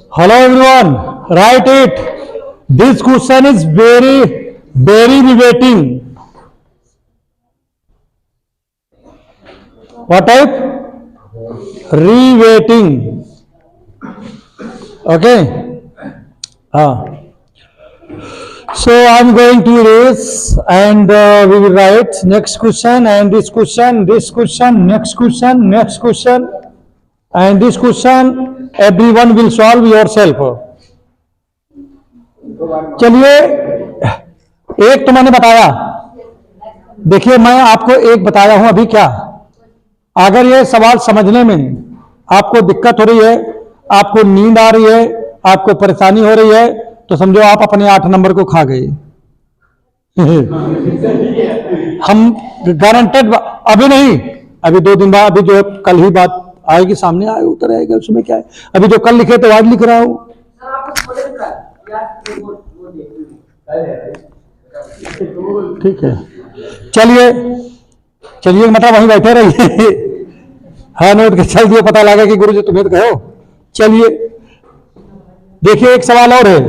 Hello everyone, write it. This question is very riveting. What type? Riveting. Okay. So I'm going to erase and we will write next question and this question, next question and this question. Everyone will solve yourself. चलिए, एक तो मैंने बताया, देखिए मैं आपको एक बताया हूं अभी क्या, अगर ये सवाल समझने में आपको दिक्कत हो रही है, आपको नींद आ रही है, आपको परेशानी हो रही है, तो समझो आप अपने 8 नंबर को खा गए। हम गारंटेड, अभी नहीं, अभी 2 दिन बाद, अभी जो कल ही बात आएगी सामने, आए उतर आएगा, उसमें क्या है, अभी जो कल लिखे तो आज लिख रहा हूं। ठीक है, चलिए चलिए, मतलब वहीं बैठे रहिए। हाँ, नोट के चल दिए, पता लगा कि गुरु जी तुम्हें तो कहो। चलिए देखिए, एक सवाल और है,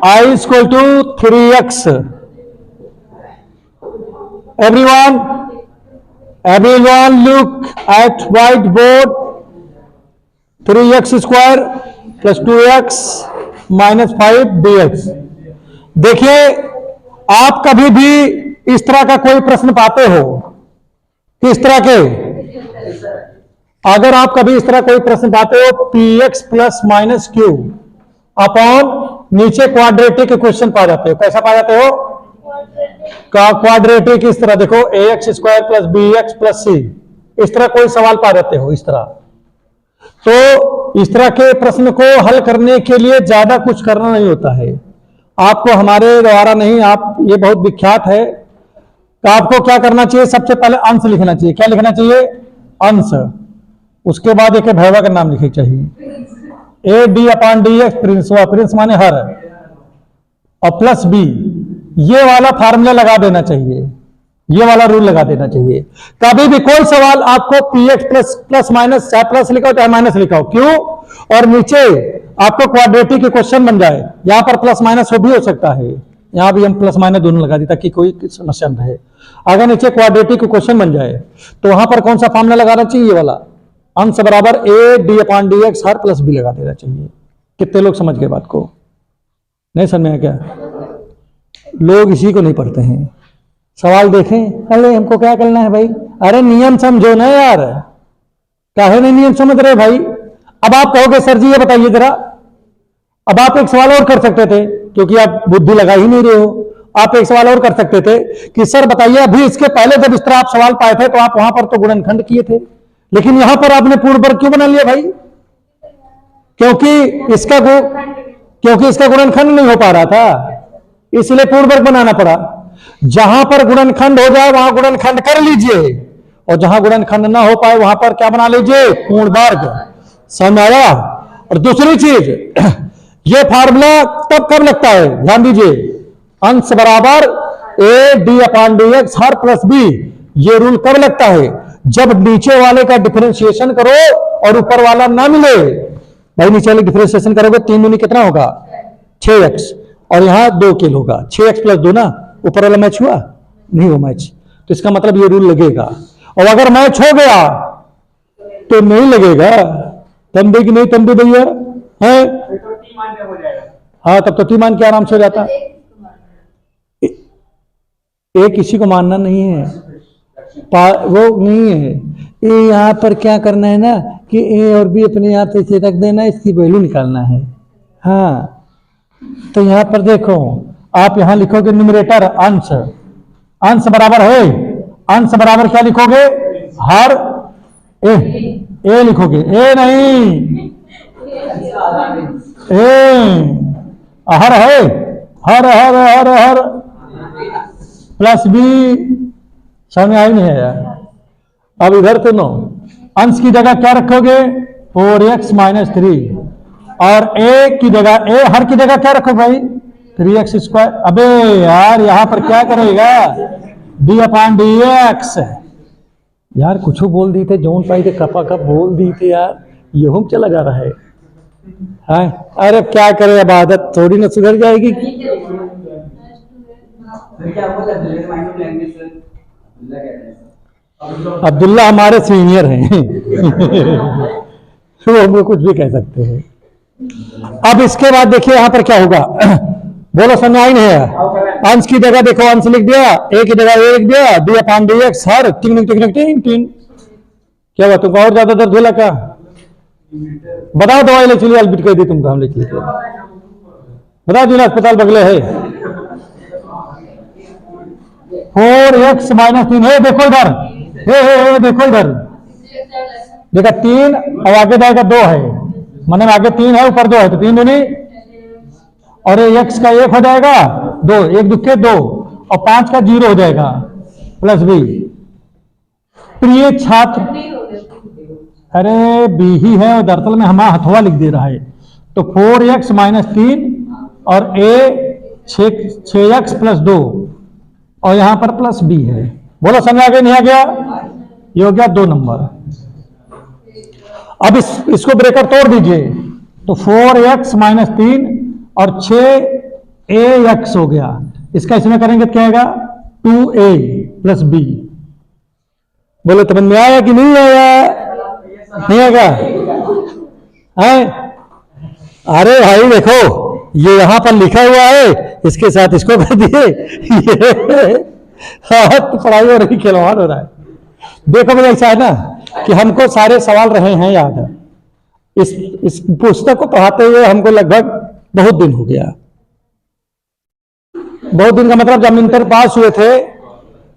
I equal to 3x. Everyone look at whiteboard. 3x square plus 2x minus 5 dx. देखिए, आप कभी भी इस तरह का कोई प्रश्न पाते हो, किस तरह के, अगर आप कभी इस तरह कोई प्रश्न पाते हो, px plus minus Q upon, नीचे क्वाड्रेटिक क्वेश्चन पा जाते हो, कैसा पा जाते हो, क्वाड्रेटिक, इस तरह देखो, ax square plus bx plus c, इस तरह कोई सवाल पा जाते हो, इस तरह। तो इस तरह के प्रश्न को हल करने के लिए ज्यादा कुछ करना नहीं होता है, आपको हमारे द्वारा नहीं, आप, ये बहुत विख्यात है, तो आपको क्या करना चाहिए, सबसे पहले अंश लिखना चाहिए। क्या लिखना चाहिए, अंश, उसके बाद एक भैया का नाम लिखे चाहिए, ए D upon D x, Prince माने हर, और प्लस बी, ये वाला फार्मूला लगा देना चाहिए, ये वाला रूल लगा देना चाहिए। कभी भी कोई सवाल आपको पी एक्स प्लस माइनस, चाहे प्लस लिखा हो चाहे माइनस लिखा हो, क्यों, और नीचे आपको क्वाड्रेटिक के क्वेश्चन बन जाए, यहां पर प्लस माइनस भी हो सकता है, यहां भी हम प्लस माइनस दोनों लगा दी ताकि कोई समस्या न रहे। अगर नीचे क्वाड्रेटिक के क्वेश्चन बन जाए तो वहां पर कौन सा फार्मूला लगाना चाहिए, ये वाला, अंश बराबर A D upon D X हर प्लस बी लगा देना चाहिए। कितने लोग समझ गए बात को, नहीं समझ में आया क्या, लोग इसी को नहीं पढ़ते हैं। सवाल देखें, अरे हमको क्या करना है भाई, अरे नियम समझो ना यार, काहे नहीं नियम समझ रहे भाई। अब आप कहोगे सर जी ये बताइए जरा, अब आप एक सवाल और कर सकते थे, क्योंकि आप बुद्धि लगा ही नहीं रहे हो, आप एक सवाल और कर सकते थे कि सर बताइए, अभी इसके पहले जब इस तरह आप सवाल पाए थे तो आप वहां पर तो गुणनखंड किए थे, लेकिन यहां पर आपने पूर्ण वर्ग क्यों बना लिया भाई, क्योंकि इसका गुणनखंड नहीं हो पा रहा था, इसलिए पूर्ण वर्ग बनाना पड़ा। जहां पर गुणनखंड हो जाए वहां गुणनखंड कर लीजिए, और जहां गुणनखंड ना हो पाए वहां पर क्या बना लीजिए, पूर्ण वर्ग। समझ आया। और दूसरी चीज, ये फार्मूला तब कब लगता है, ध्यान दीजिए, अंश बराबर A D upon D X हर प्लस बी, ये रूल कब लगता है, जब नीचे वाले का डिफरेंशिएशन करो और ऊपर वाला ना मिले। भाई नीचे वाले डिफरेंशिएशन करोगे 3 दूनी कितना होगा, 6x, और यहां 2 किल होगा, 6x प्लस 2 ना, ऊपर वाला मैच हुआ नहीं, वो मैच, तो इसका मतलब ये रूल लगेगा। और अगर मैच हो गया तो नहीं लगेगा, तम दे कि नहीं, तम दे भैया है, हाँ तब तो टी मान के आराम से हो जाता। एक किसी को मानना नहीं है, वो नहीं है, ये यहाँ पर क्या करना है ना कि ए और बी अपने आप ऐसे रख देना, इसकी वैल्यू निकालना है। हाँ, तो यहाँ पर देखो, आप यहाँ लिखोगे न्यूमरेटर अंश, अंश बराबर है, अंश बराबर क्या लिखोगे, हर ए लिखोगे, ए नहीं, हर है, हर हर हर हर प्लस बी, समझ आई नहीं है यार। अब इधर तो नो, अंश की जगह क्या रखोगे, 4x माइनस 3, और ए की जगह, ए हर की जगह क्या रखो भाई, 3x स्क्वायर। अबे यार यहां पर क्या करेगा, डी अपॉन डी एक्स, यार कुछ बोल दी थे, जोन पाई थे, कपा कप बोल दी थे यार, ये हम चला जा रहा है। हाँ, अरे क्या करे, अब आदत थोड़ी ना सुधर जाएगी। सर क्या आपको Abdullah mind language sir Abdullah कहते हैं सर। अब्दुल्ला हमारे सीनियर हैं तो हम कुछ भी कह सकते हैं। अब इसके बाद देखिए यहाँ पर क्या होगा बोलो, संज्ञाइन है। अंश की जगह देखो, अंश लिख दिया, ए की जगह ए लिख दिया, डी अपान डी एक्स, हर टिंग टिंग टिंग टिंग टिंग। क्या हुआ, तुमको और ज्यादा दर्द होला क्या? बताओ, दवाई ले चलिए, अल्बिट कह दी तुमको, हम लिख लेते। बताओ, जिला अस्पताल बगले है। 4x - 3 है, देखो इधर, हे देखो इधर, देखा 3 और आगे जाएगा 2 है, मतलब आगे 3 है ऊपर 2 है, तो 3 दूनी, और x का 1 हो जाएगा 2, 1 दुखे 2, और 5 का 0 हो जाएगा प्लस b। प्रिय छात्र, अरे b ही है, और दरअसल में हमारा हथवा लिख दे रहा है, तो 4x - 3 और a 6x + 2, और यहां पर प्लस b है। बोलो समझ आ गया नहीं आ गया? ये हो गया 2 नंबर। अब इसको ब्रेकर तोड़ दीजिए, तो 4x - 3 और 6ax हो गया। इसका इसमें करेंगे तो क्या आएगा? 2a + b। बोलो समझ में आया कि नहीं आया? नहीं आएगा? है? अरे भाई देखो, ये यहां पर लिखा हुआ है, इसके साथ इसको कर दिए तो पढ़ाई हो रही, खिलवाड़ हो रहा है। देखो भाई, ऐसा है ना कि हमको सारे सवाल रहे हैं याद। इस पुस्तक को पढ़ाते हुए हमको लगभग बहुत दिन हो गया। बहुत दिन का मतलब, जब इंटर पास हुए थे,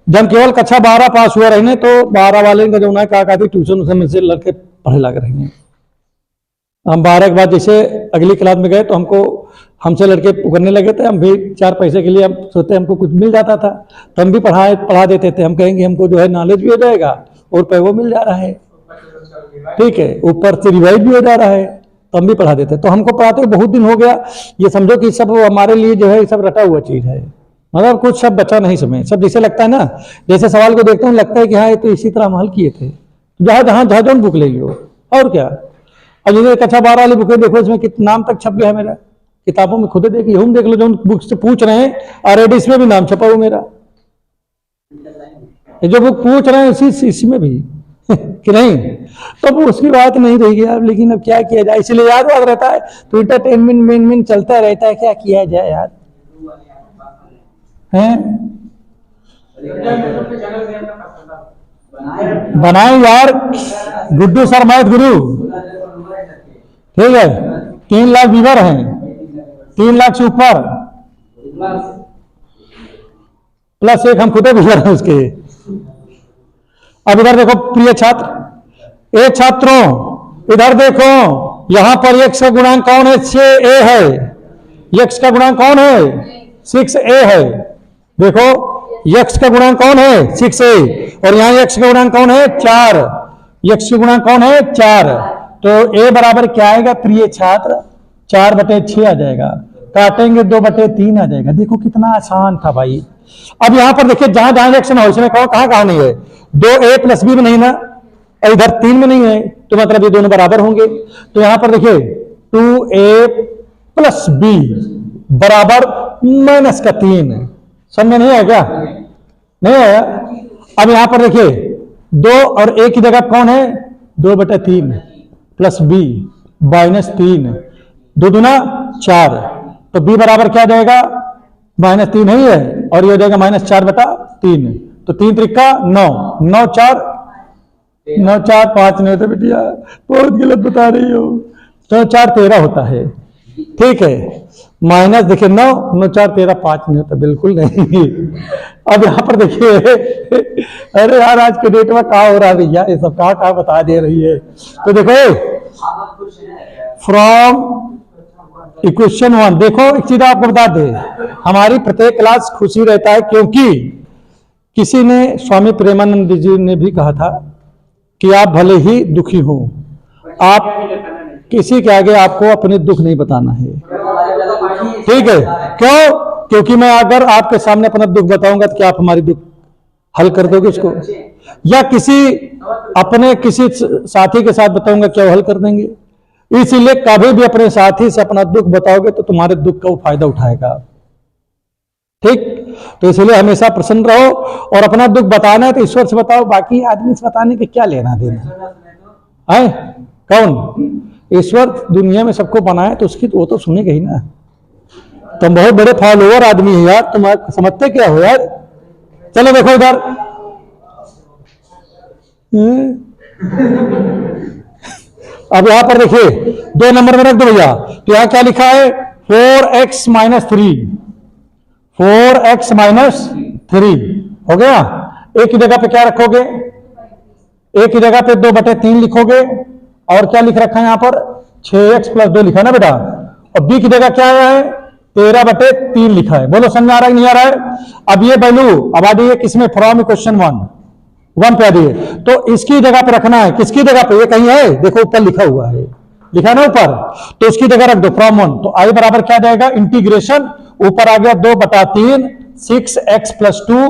जब केवल कक्षा 12 पास हुए रहे, तो 12 वाले का जो है कहा ट्यूशन में से लड़के पढ़े लग रहे हैं। हम 12 के बाद जैसे अगली क्लास में गए, तो हमको हमसे लड़के पुकारने लगे थे। हम भी 4 पैसे के लिए हम सोचते हमको कुछ मिल जाता था, तो हम भी पढ़ा देते थे। हम कहेंगे हमको जो है नॉलेज भी हो जाएगा और पैसा मिल जा रहा है, ठीक है, ऊपर से रिवाइज भी हो जा रहा है, तो हम भी पढ़ा देते। तो हमको पढ़ाते हुए बहुत दिन हो गया। ये समझो कि सब हमारे लिए जो है सब रटा हुआ चीज है, मतलब कुछ सब बचा नहीं समय। सब जैसे लगता है ना, जैसे सवाल को देखते हैं लगता है कि हाँ ये तो इसी तरह हम हल किए थे। जहाँ बुक ले लो, और क्या। और जैसे कक्षा 12 वाली बुकें देखो, इसमें कितना नाम तक छप गया है मेरा, किताबों में खुद देखिए, हम देख लो जो बुक से पूछ रहे हैं, ऑलरेडी इसमें भी नाम छपा हुआ मेरा। ये जो बुक पूछ रहे हैं इसमें भी कि नहीं, तो अब उसकी बात नहीं रही यार। लेकिन अब क्या किया जाए, इसलिए याद रहता है, तो इंटरटेनमेंट मेन चलता रहता है, क्या किया जाए यार, हैं? बनाए यार, गुड्डू सर मैथ गुरु, ठीक है, 3 लाख व्यूअर हैं, 3 लाख से ऊपर, प्लस 1 हम खुदे व्यूअर हैं उसके। अब इधर देखो प्रिय छात्र, ए छात्रों इधर देखो, यहां पर x का गुणांक कौन है? 6a है। x का गुणांक कौन है? 6a है। देखो x का गुणांक कौन है? 6a, और यहां x का गुणांक कौन है? 4। x का गुणांक कौन है? 4। तो a बराबर क्या आएगा प्रिय छात्र? 4/6 आ जाएगा, काटेंगे 2/3 आ जाएगा। देखो कितना आसान था भाई। अब यहां पर देखिए, जहां जहां रिएक्शन हो, इसमें कहां नहीं है? 2a + b में नहीं ना, और इधर 3 में नहीं है, तो मतलब ये दोनों बराबर होंगे। तो यहां पर देखिए 2a + b बराबर -3। समझ में नहीं आया क्या? नहीं आया? अब यहां पर देखिए 2 और a की जगह कौन है? 2/3 + b -3, 2 दूना 4, तो b बराबर क्या जाएगा? -3 नहीं है, और ये हो जाएगा -4/3, तो 3 त्रिका 9, 9 4 5 नहीं होता बेटिया, बहुत गलत बता रही हो। 9 4 13 होता है, ठीक है, माइनस देखिए 9 9 4 13 5 नहीं होता, बिल्कुल नहीं। अब यहाँ पर देखिए अरे यार आज के डेट में क्या हो रहा है भैया, ये सब कहाँ बता दे रही है। तो देखो फ्रॉम इक्वेशन 1, देखो एक चीज आपको बता दे, हमारी प्रत्येक क्लास खुशी रहता है, क्योंकि किसी ने, स्वामी प्रेमानंद जी ने भी कहा था कि आप भले ही दुखी हो, आप किसी के आगे आपको अपने दुख नहीं बताना है, ठीक है? क्यों? क्योंकि मैं अगर आपके सामने अपना दुख बताऊंगा तो क्या आप हमारी दुख हल कर दोगे इसको? या किसी अपने किसी साथी के साथ बताऊंगा, क्या वो हल कर देंगे? इसीलिए कभी भी अपने साथी से अपना दुख बताओगे तो तुम्हारे दुख का वो फायदा उठाएगा। ठीक, तो इसलिए हमेशा प्रसन्न रहो, और अपना दुख बताना है तो ईश्वर से बताओ, बाकी आदमी से बताने के क्या लेना देना है। कौन ईश्वर दुनिया में सबको बनाए तो उसकी वो तो सुनेगा ही ना। तुम बहुत बड़े फॉलोअर आदमी है यार, तुम समझते क्या हो यार। चलो देखो इधर, अब यहां पर देखिए 2 नंबर में रख दो भैया। तो यहां क्या लिखा है 4x माइनस 3, 4x माइनस 3 हो गया। एक की जगह पे क्या रखोगे, एक की जगह पे 2/3 लिखोगे, और क्या लिख रखा है यहां पर 6x प्लस 2 लिखा है ना बेटा, और b की जगह क्या आया है 13/3 लिखा है। बोलो समझ आ रहा है नहीं आ रहा है। अब ये वैल्यू अब आ जाइए किसमें, फ्रॉम क्वेश्चन 1 पे आ जाइए। तो इसकी जगह पे रखना है, किसकी जगह पे, ये कहीं है देखो ऊपर लिखा हुआ है, लिखा है ना ऊपर, तो उसकी जगह रख दो फ्रॉम 1। तो आई बराबर क्या जाएगा, इंटीग्रेशन ऊपर आ गया 2/3 6x प्लस 2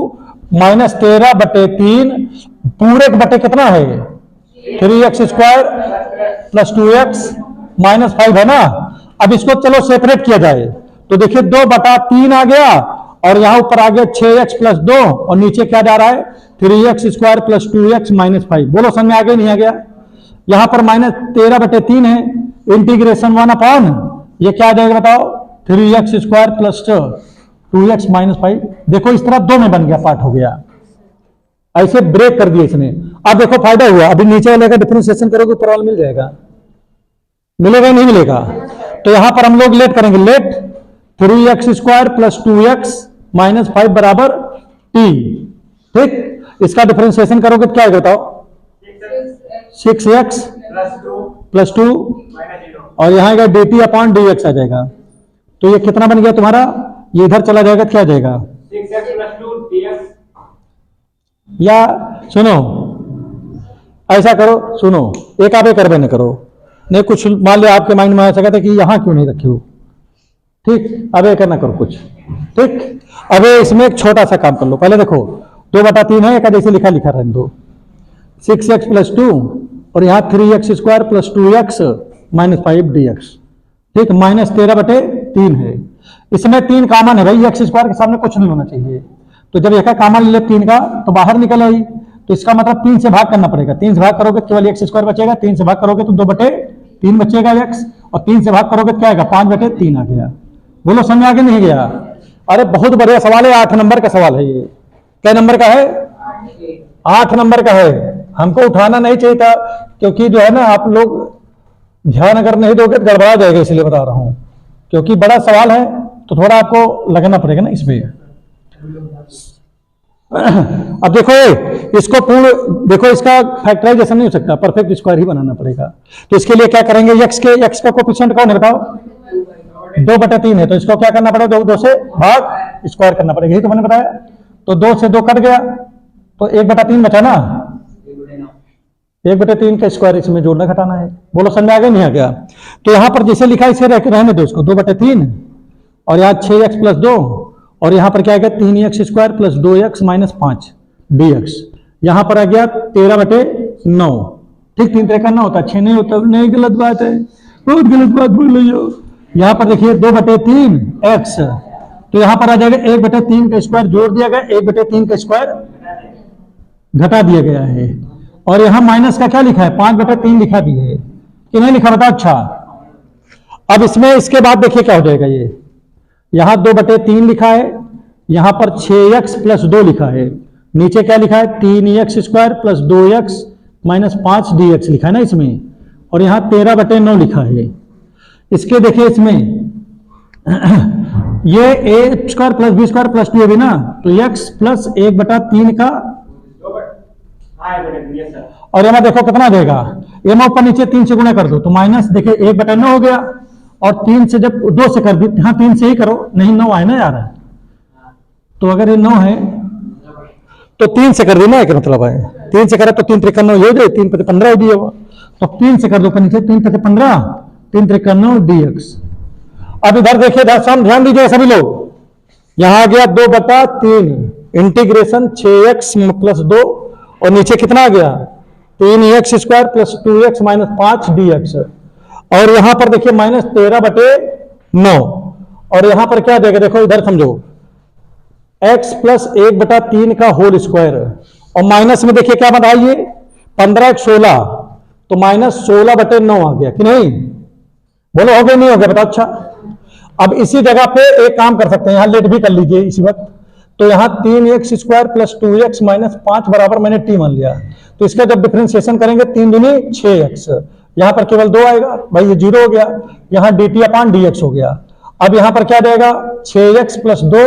माइनस 13/3 पूरे बटे कितना है 3x square plus 2x minus 5 है ना। अब इसको चलो सेपरेट किया जाए, तो देखिए 2/3 आ गया, और यहां ऊपर आ गया 6x प्लस 2, और नीचे क्या जा रहा है 3x square plus 2x minus 5। बोलो समझ में आ गया नहीं आ गया। यहां पर माइनस 13/3 है, इंटीग्रेशन 1 ये क्या आ जाएगा बताओ 3x square plus 2x minus 5। देखो इस तरह 2 में बन गया, पार्ट हो गया, ऐसे ब्रेक कर दिया इसने। अब देखो फायदा हुआ, अभी नीचे वाले का डिफरेंशिएशन करोगे ऊपर वाला मिल जाएगा, मिलेगा नहीं मिलेगा। तो यहां पर हम लोग लेट करेंगे, late 3x square plus 2x minus 5 बराबर t। ठीक, इसका डिफरेंशिएशन करोगे तो क्या आएगा बताओ 6x प्लस 2 और यहां आएगा dt अपॉन dx आ जाएगा। तो ये कितना बन गया तुम्हारा, ये इधर चला जाएगा तो क्या आ जाएगा 6x प्लस 2 dx। या सुनो ऐसा करो, सुनो एक आप कर बे न करो, नहीं कुछ मान लो आपके माइंड में आ सका था कि यहां क्यों नहीं रखे हो, ठीक, अब एक ना करो कुछ, ठीक। अब इसमें एक छोटा सा काम कर लो, पहले देखो 2/3 है, एक जैसे लिखा लिखा रहने दो 6x प्लस 2 और यहाँ 3x square plus 2x minus 5 dx। ठीक, माइनस 13/3 है, इसमें 3 कामन है भाई, x स्क्वायर के सामने कुछ नहीं होना चाहिए। तो जब एक कामन ले 3 का तो बाहर निकल आई, तो इसका मतलब 3 से भाग करना पड़ेगा। 3 से भाग करोगे केवल x स्क्वायर बचेगा, 3 से भाग करोगे तो 2/3 बचेगा x, और 3 से भाग करोगे तो क्या आएगा 5/3 आ गया। बोलो समझ आगे नहीं गया। अरे बहुत बढ़िया सवाल है, 8 नंबर का सवाल है ये। क्या नंबर का है 8 नंबर का है। हमको उठाना नहीं चाहिए था, क्योंकि जो है ना आप लोग ध्यान अगर नहीं दोगे तो गड़बड़ा जाएगा, इसलिए बता रहा हूं, क्योंकि बड़ा सवाल है तो थोड़ा आपको लगना पड़ेगा ना इसमें। अब देखो इसको पूर्ण देखो, इसका फैक्टराइजेशन नहीं हो सकता, परफेक्ट स्क्वायर ही बनाना पड़ेगा। तो इसके लिए क्या करेंगे, x का कोएफिशिएंट कौन है बताओ 2/3 है, तो इसको क्या करना पड़ेगा 2 से भाग स्क्वायर करना पड़ेगा, यही तो मैंने बताया। तो 2 से 2 कट गया तो 1/3 बचा ना, 1/3 का स्क्वायर इसमें जोड़ना घटाना है। बोलो समझ में आ गया नहीं आ गया। तो यहां पर जैसे लिखा है इसे रहने दो इसको 2/3, और यहाँ 6x प्लस 2, और यहां पर क्या आ गया 3x square plus 2x minus 5 dx। यहां पर आ गया 13/9। ठीक, 3 3 का 9 होता, 6 नहीं होता, नहीं गलत बात है, बहुत गलत बात बोल रही हो। यहां पर देखिए 2/3 x, तो यहां पर आ जाएगा 1/3 का स्क्वायर जोड़ दिया गया, 1/3 का स्क्वायर घटा दिया गया है, और यहां माइनस का क्या लिखा है 5/3 लिखा भी है कि नहीं लिखा बताओ। अच्छा, अब इसमें इसके बाद देखिए क्या हो जाएगा, ये यहां 2/3 लिखा है, यहां पर 6x प्लस 2 लिखा है, नीचे क्या लिखा है 3x square plus 2x minus 5 dx लिखा है ना इसमें, और यहां 13/9 लिखा है। इसके देखिए इसमें ये a square plus b square plus 2 है भी ना, तो x प्लस 1/3 का, और यहाँ देखो कितना देगा, ये ऊपर नीचे 3 से गुणा कर दो तो माइनस देखिए 1/9 हो गया, और 3 से जब 2 से कर दी, हाँ 3 से ही करो, नहीं 9 आए ना यार, तो अगर ये 9 है तो 3 से कर दी ना, एक मतलब है 3 से करे तो 3 3 9 हो जाए, 3 × 15 हो दिए वो, तो 3 से कर दो ऊपर नीचे, 3 × 15 3 3 9 dx। अब इधर देखिए ध्यान दीजिए सभी लोग, यहां आ गया 2/3 इंटीग्रेशन 6x प्लस 2, और नीचे कितना आ गया 3x square plus 2x minus 5 dx। और यहां पर देखिए -13/9, और यहां पर क्या देगा, देखो इधर समझो, x प्लस 1/3 का होल स्क्वायर, और माइनस में देखिए क्या बताइए, 15 × 16, तो -16/9 आ गया कि नहीं? बोलो हो गया नहीं हो गया, बताओ। अच्छा, अब इसी जगह पे एक काम कर सकते हैं, यहां लेट भी कर लीजिए इसी वक्त। तो यहां 3x² + 2x - 5 बराबर मैंने t मान लिया, तो इसका जब डिफरेंशिएशन करेंगे 3 दूनी 6x, यहां पर केवल 2 आएगा भाई, ये 0 हो गया, यहां dt/dx हो गया। अब यहां पर क्या देगा, 6x + 2,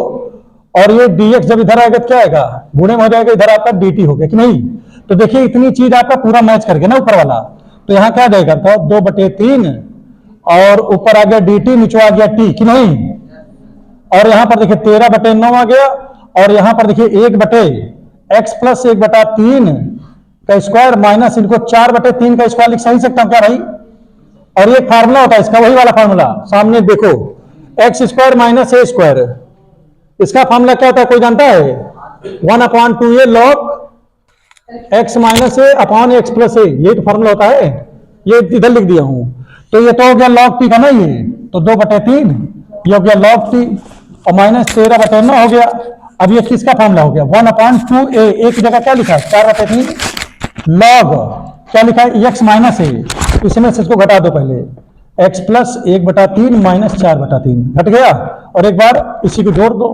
और ये dx जब इधर आएगा तो क्या आएगा, गुणे में हो जाएगा, इधर आपका dt हो गया कि नहीं? तो देखिए इतनी चीज आपका पूरा मैच कर गया ना ऊपर वाला। तो यहां क्या देगा, तो 2/3, और ऊपर आ गया dt, नीचे आ गया t कि नहीं? और यहां पर देखिए 13/9 आ गया, और यहां पर देखिए 1/x + 1/3 का स्क्वायर माइनस इनको 4/3 का स्क्वायर लिख सही सकता हूं क्या भाई? और ये फार्मूला होता है इसका, वही वाला फार्मूला सामने देखो, x² - a², इसका फार्मूला क्या होता है, कोई जानता है? 1/2a log x - a/x + a, ये तो फार्मूला होता है, ये इधर लिख दिया हूं। तो ये तो हो गया log t का ना, ये तो 2/3, ये हो गया log t, और -13/9 हो गया। अब ये किसका फार्मूला हो गया, 1/2a, एक जगह क्या लिखा है 4/3 log, क्या लिखा है x - a, इसमें से इसको घटा दो पहले, x + 1/3 - 4/3 घट गया, और एक बार इसी को जोड़ दो,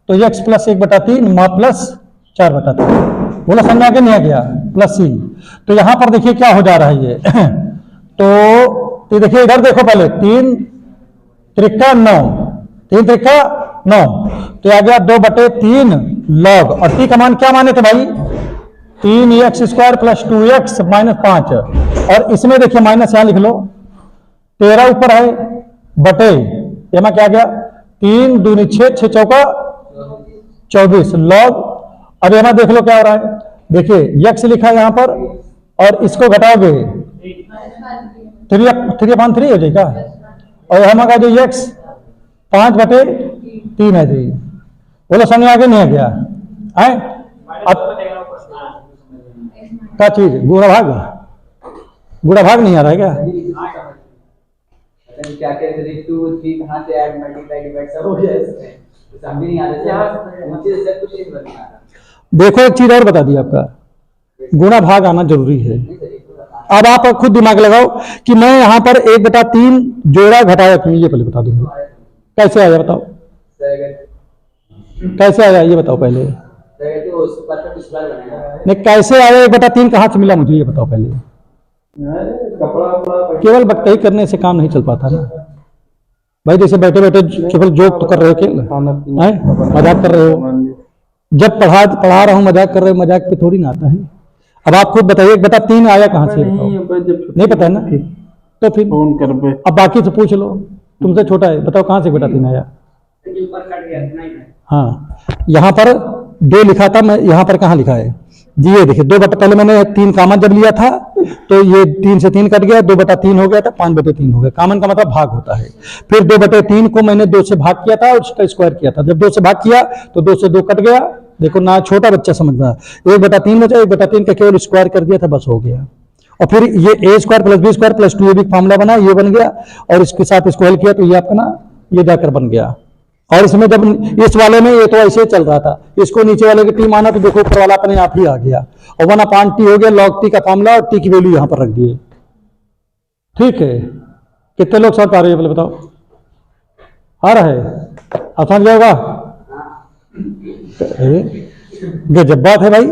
तो x + 1/3 प्लस 4/3, बोला समझ आ गया नहीं आ गया, प्लस c। तो यहां पर देखिए क्या हो जा रहा है ये तो देखिए इधर देखो पहले, 3 त्रिका 9, 3 त्रिका 9, तो आ गया 2/3 log, और t का मान क्या माने थे भाई, 3x² + 2x - 5, और इसमें देखिए माइनस यहां लिख लो, 13 ऊपर है बटे, यहां क्या गया, 3 दूनी 6, 6 चौका 24 log। अब यहां देख लो क्या हो रहा है, देखिए x लिखा है यहां पर, और इसको घटाओगे 3/3 हो जाएगा, और यहां का जो x 5/3 है जी, बोलो समझ आ गया नहीं आ गया है? अब क्या चीज, गुणा भाग नहीं आ रहा है क्या? क्या कहते थे, 2 3 कहां से ऐड मल्टीप्लाई डिवाइड सब हो गया इसमें, तो समझ नहीं आ रहा है, मुझे से कुछ नहीं बन रहा। देखो एक चीज और बता दी, आपका गुणा भाग आना जरूरी है। अब आप खुद दिमाग लगाओ कि मैं यहां पर 1/3 जोड़ा घटाया क्यों, ये पहले बता दूंगा, कैसे आया बताओ, कैसे आया ये बताओ पहले, नहीं कैसे आया 1/3 कहां से मिला मुझे ये बताओ पहले। केवल बकई करने से काम नहीं चल पाता ना भाई, जैसे बैठे बैठे केवल जोक तो कर रहे हो, केवल मजाक कर रहे हो, जब पढ़ा रहा हूं मजाक कर रहे हो, मजाक पे थोड़ी ना आता है। अब आप खुद बताइए 1/3 आया कहां से, नहीं पता है ना, तो फिर फोन कर पे, अब बाकी से पूछ लो, तुमसे छोटा है, बताओ कहां से 1/3 आया। हाँ, यहां पर 2 लिखा था, मैं यहां पर कहां लिखा है जी, ये देखिए 2 पहले मैंने 3 कामन जब लिया था, तो ये 3 से 3 कट गया, 2/3 हो गया था, 5/3 हो गया। कामन का मतलब भाग होता है। फिर 2/3 को मैंने 2 से भाग किया था और उसका स्क्वायर किया था, जब 2 से भाग किया तो 2 से 2 कट गया, देखो ना छोटा बच्चा समझ में, 1/3 बचा, 1/3 का केवल स्क्वायर कर दिया था, बस हो गया। और फिर ये a² + b² + 2ab फॉर्मूला बना, ये बन गया, और इसके साथ इसको हल किया तो ये आपका ना ये जाकर बन गया। और इसमें जब इस वाले में ये तो ऐसे चल रहा था, इसको नीचे वाले की टी माना तो देखो ऊपर वाला अपने आप ही आ गया, और 1/t हो गया log t का फॉर्मूला, और t की वैल्यू यहां पर रख दिए। ठीक है, कितने लोग समझ पा रहे हैं पहले बताओ, आ रहा है, अब समझ जाएगा, गजब बात है भाई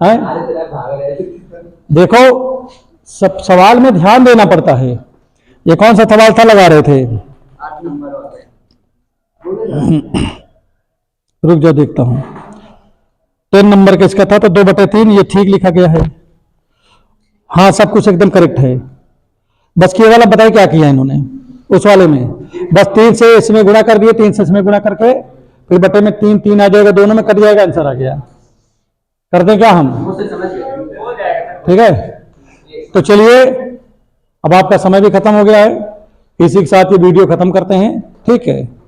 है? देखो सब सवाल में ध्यान देना पड़ता है। ये कौन सा सवाल था लगा रहे थे, 8 नंबर वाले, रुक जाओ देखता हूं, 3 नंबर का इसका था, तो 2/3 ये ठीक लिखा गया है। हाँ सब कुछ एकदम करेक्ट है, बस केवल अब बताइए क्या किया इन्होंने उस वाले में, बस 3 से इसमें गुणा कर दिए, 3 से इसमें गुणा करके फिर बटे में 3 3 आ जाएगा, दोनों में कट जाएगा, आंसर आ गया। कर दें क्या हम, मुझसे समझ गए, ठीक है। तो चलिए अब आपका समय भी खत्म हो गया है, इसी के साथ ये वीडियो खत्म करते हैं, ठीक है।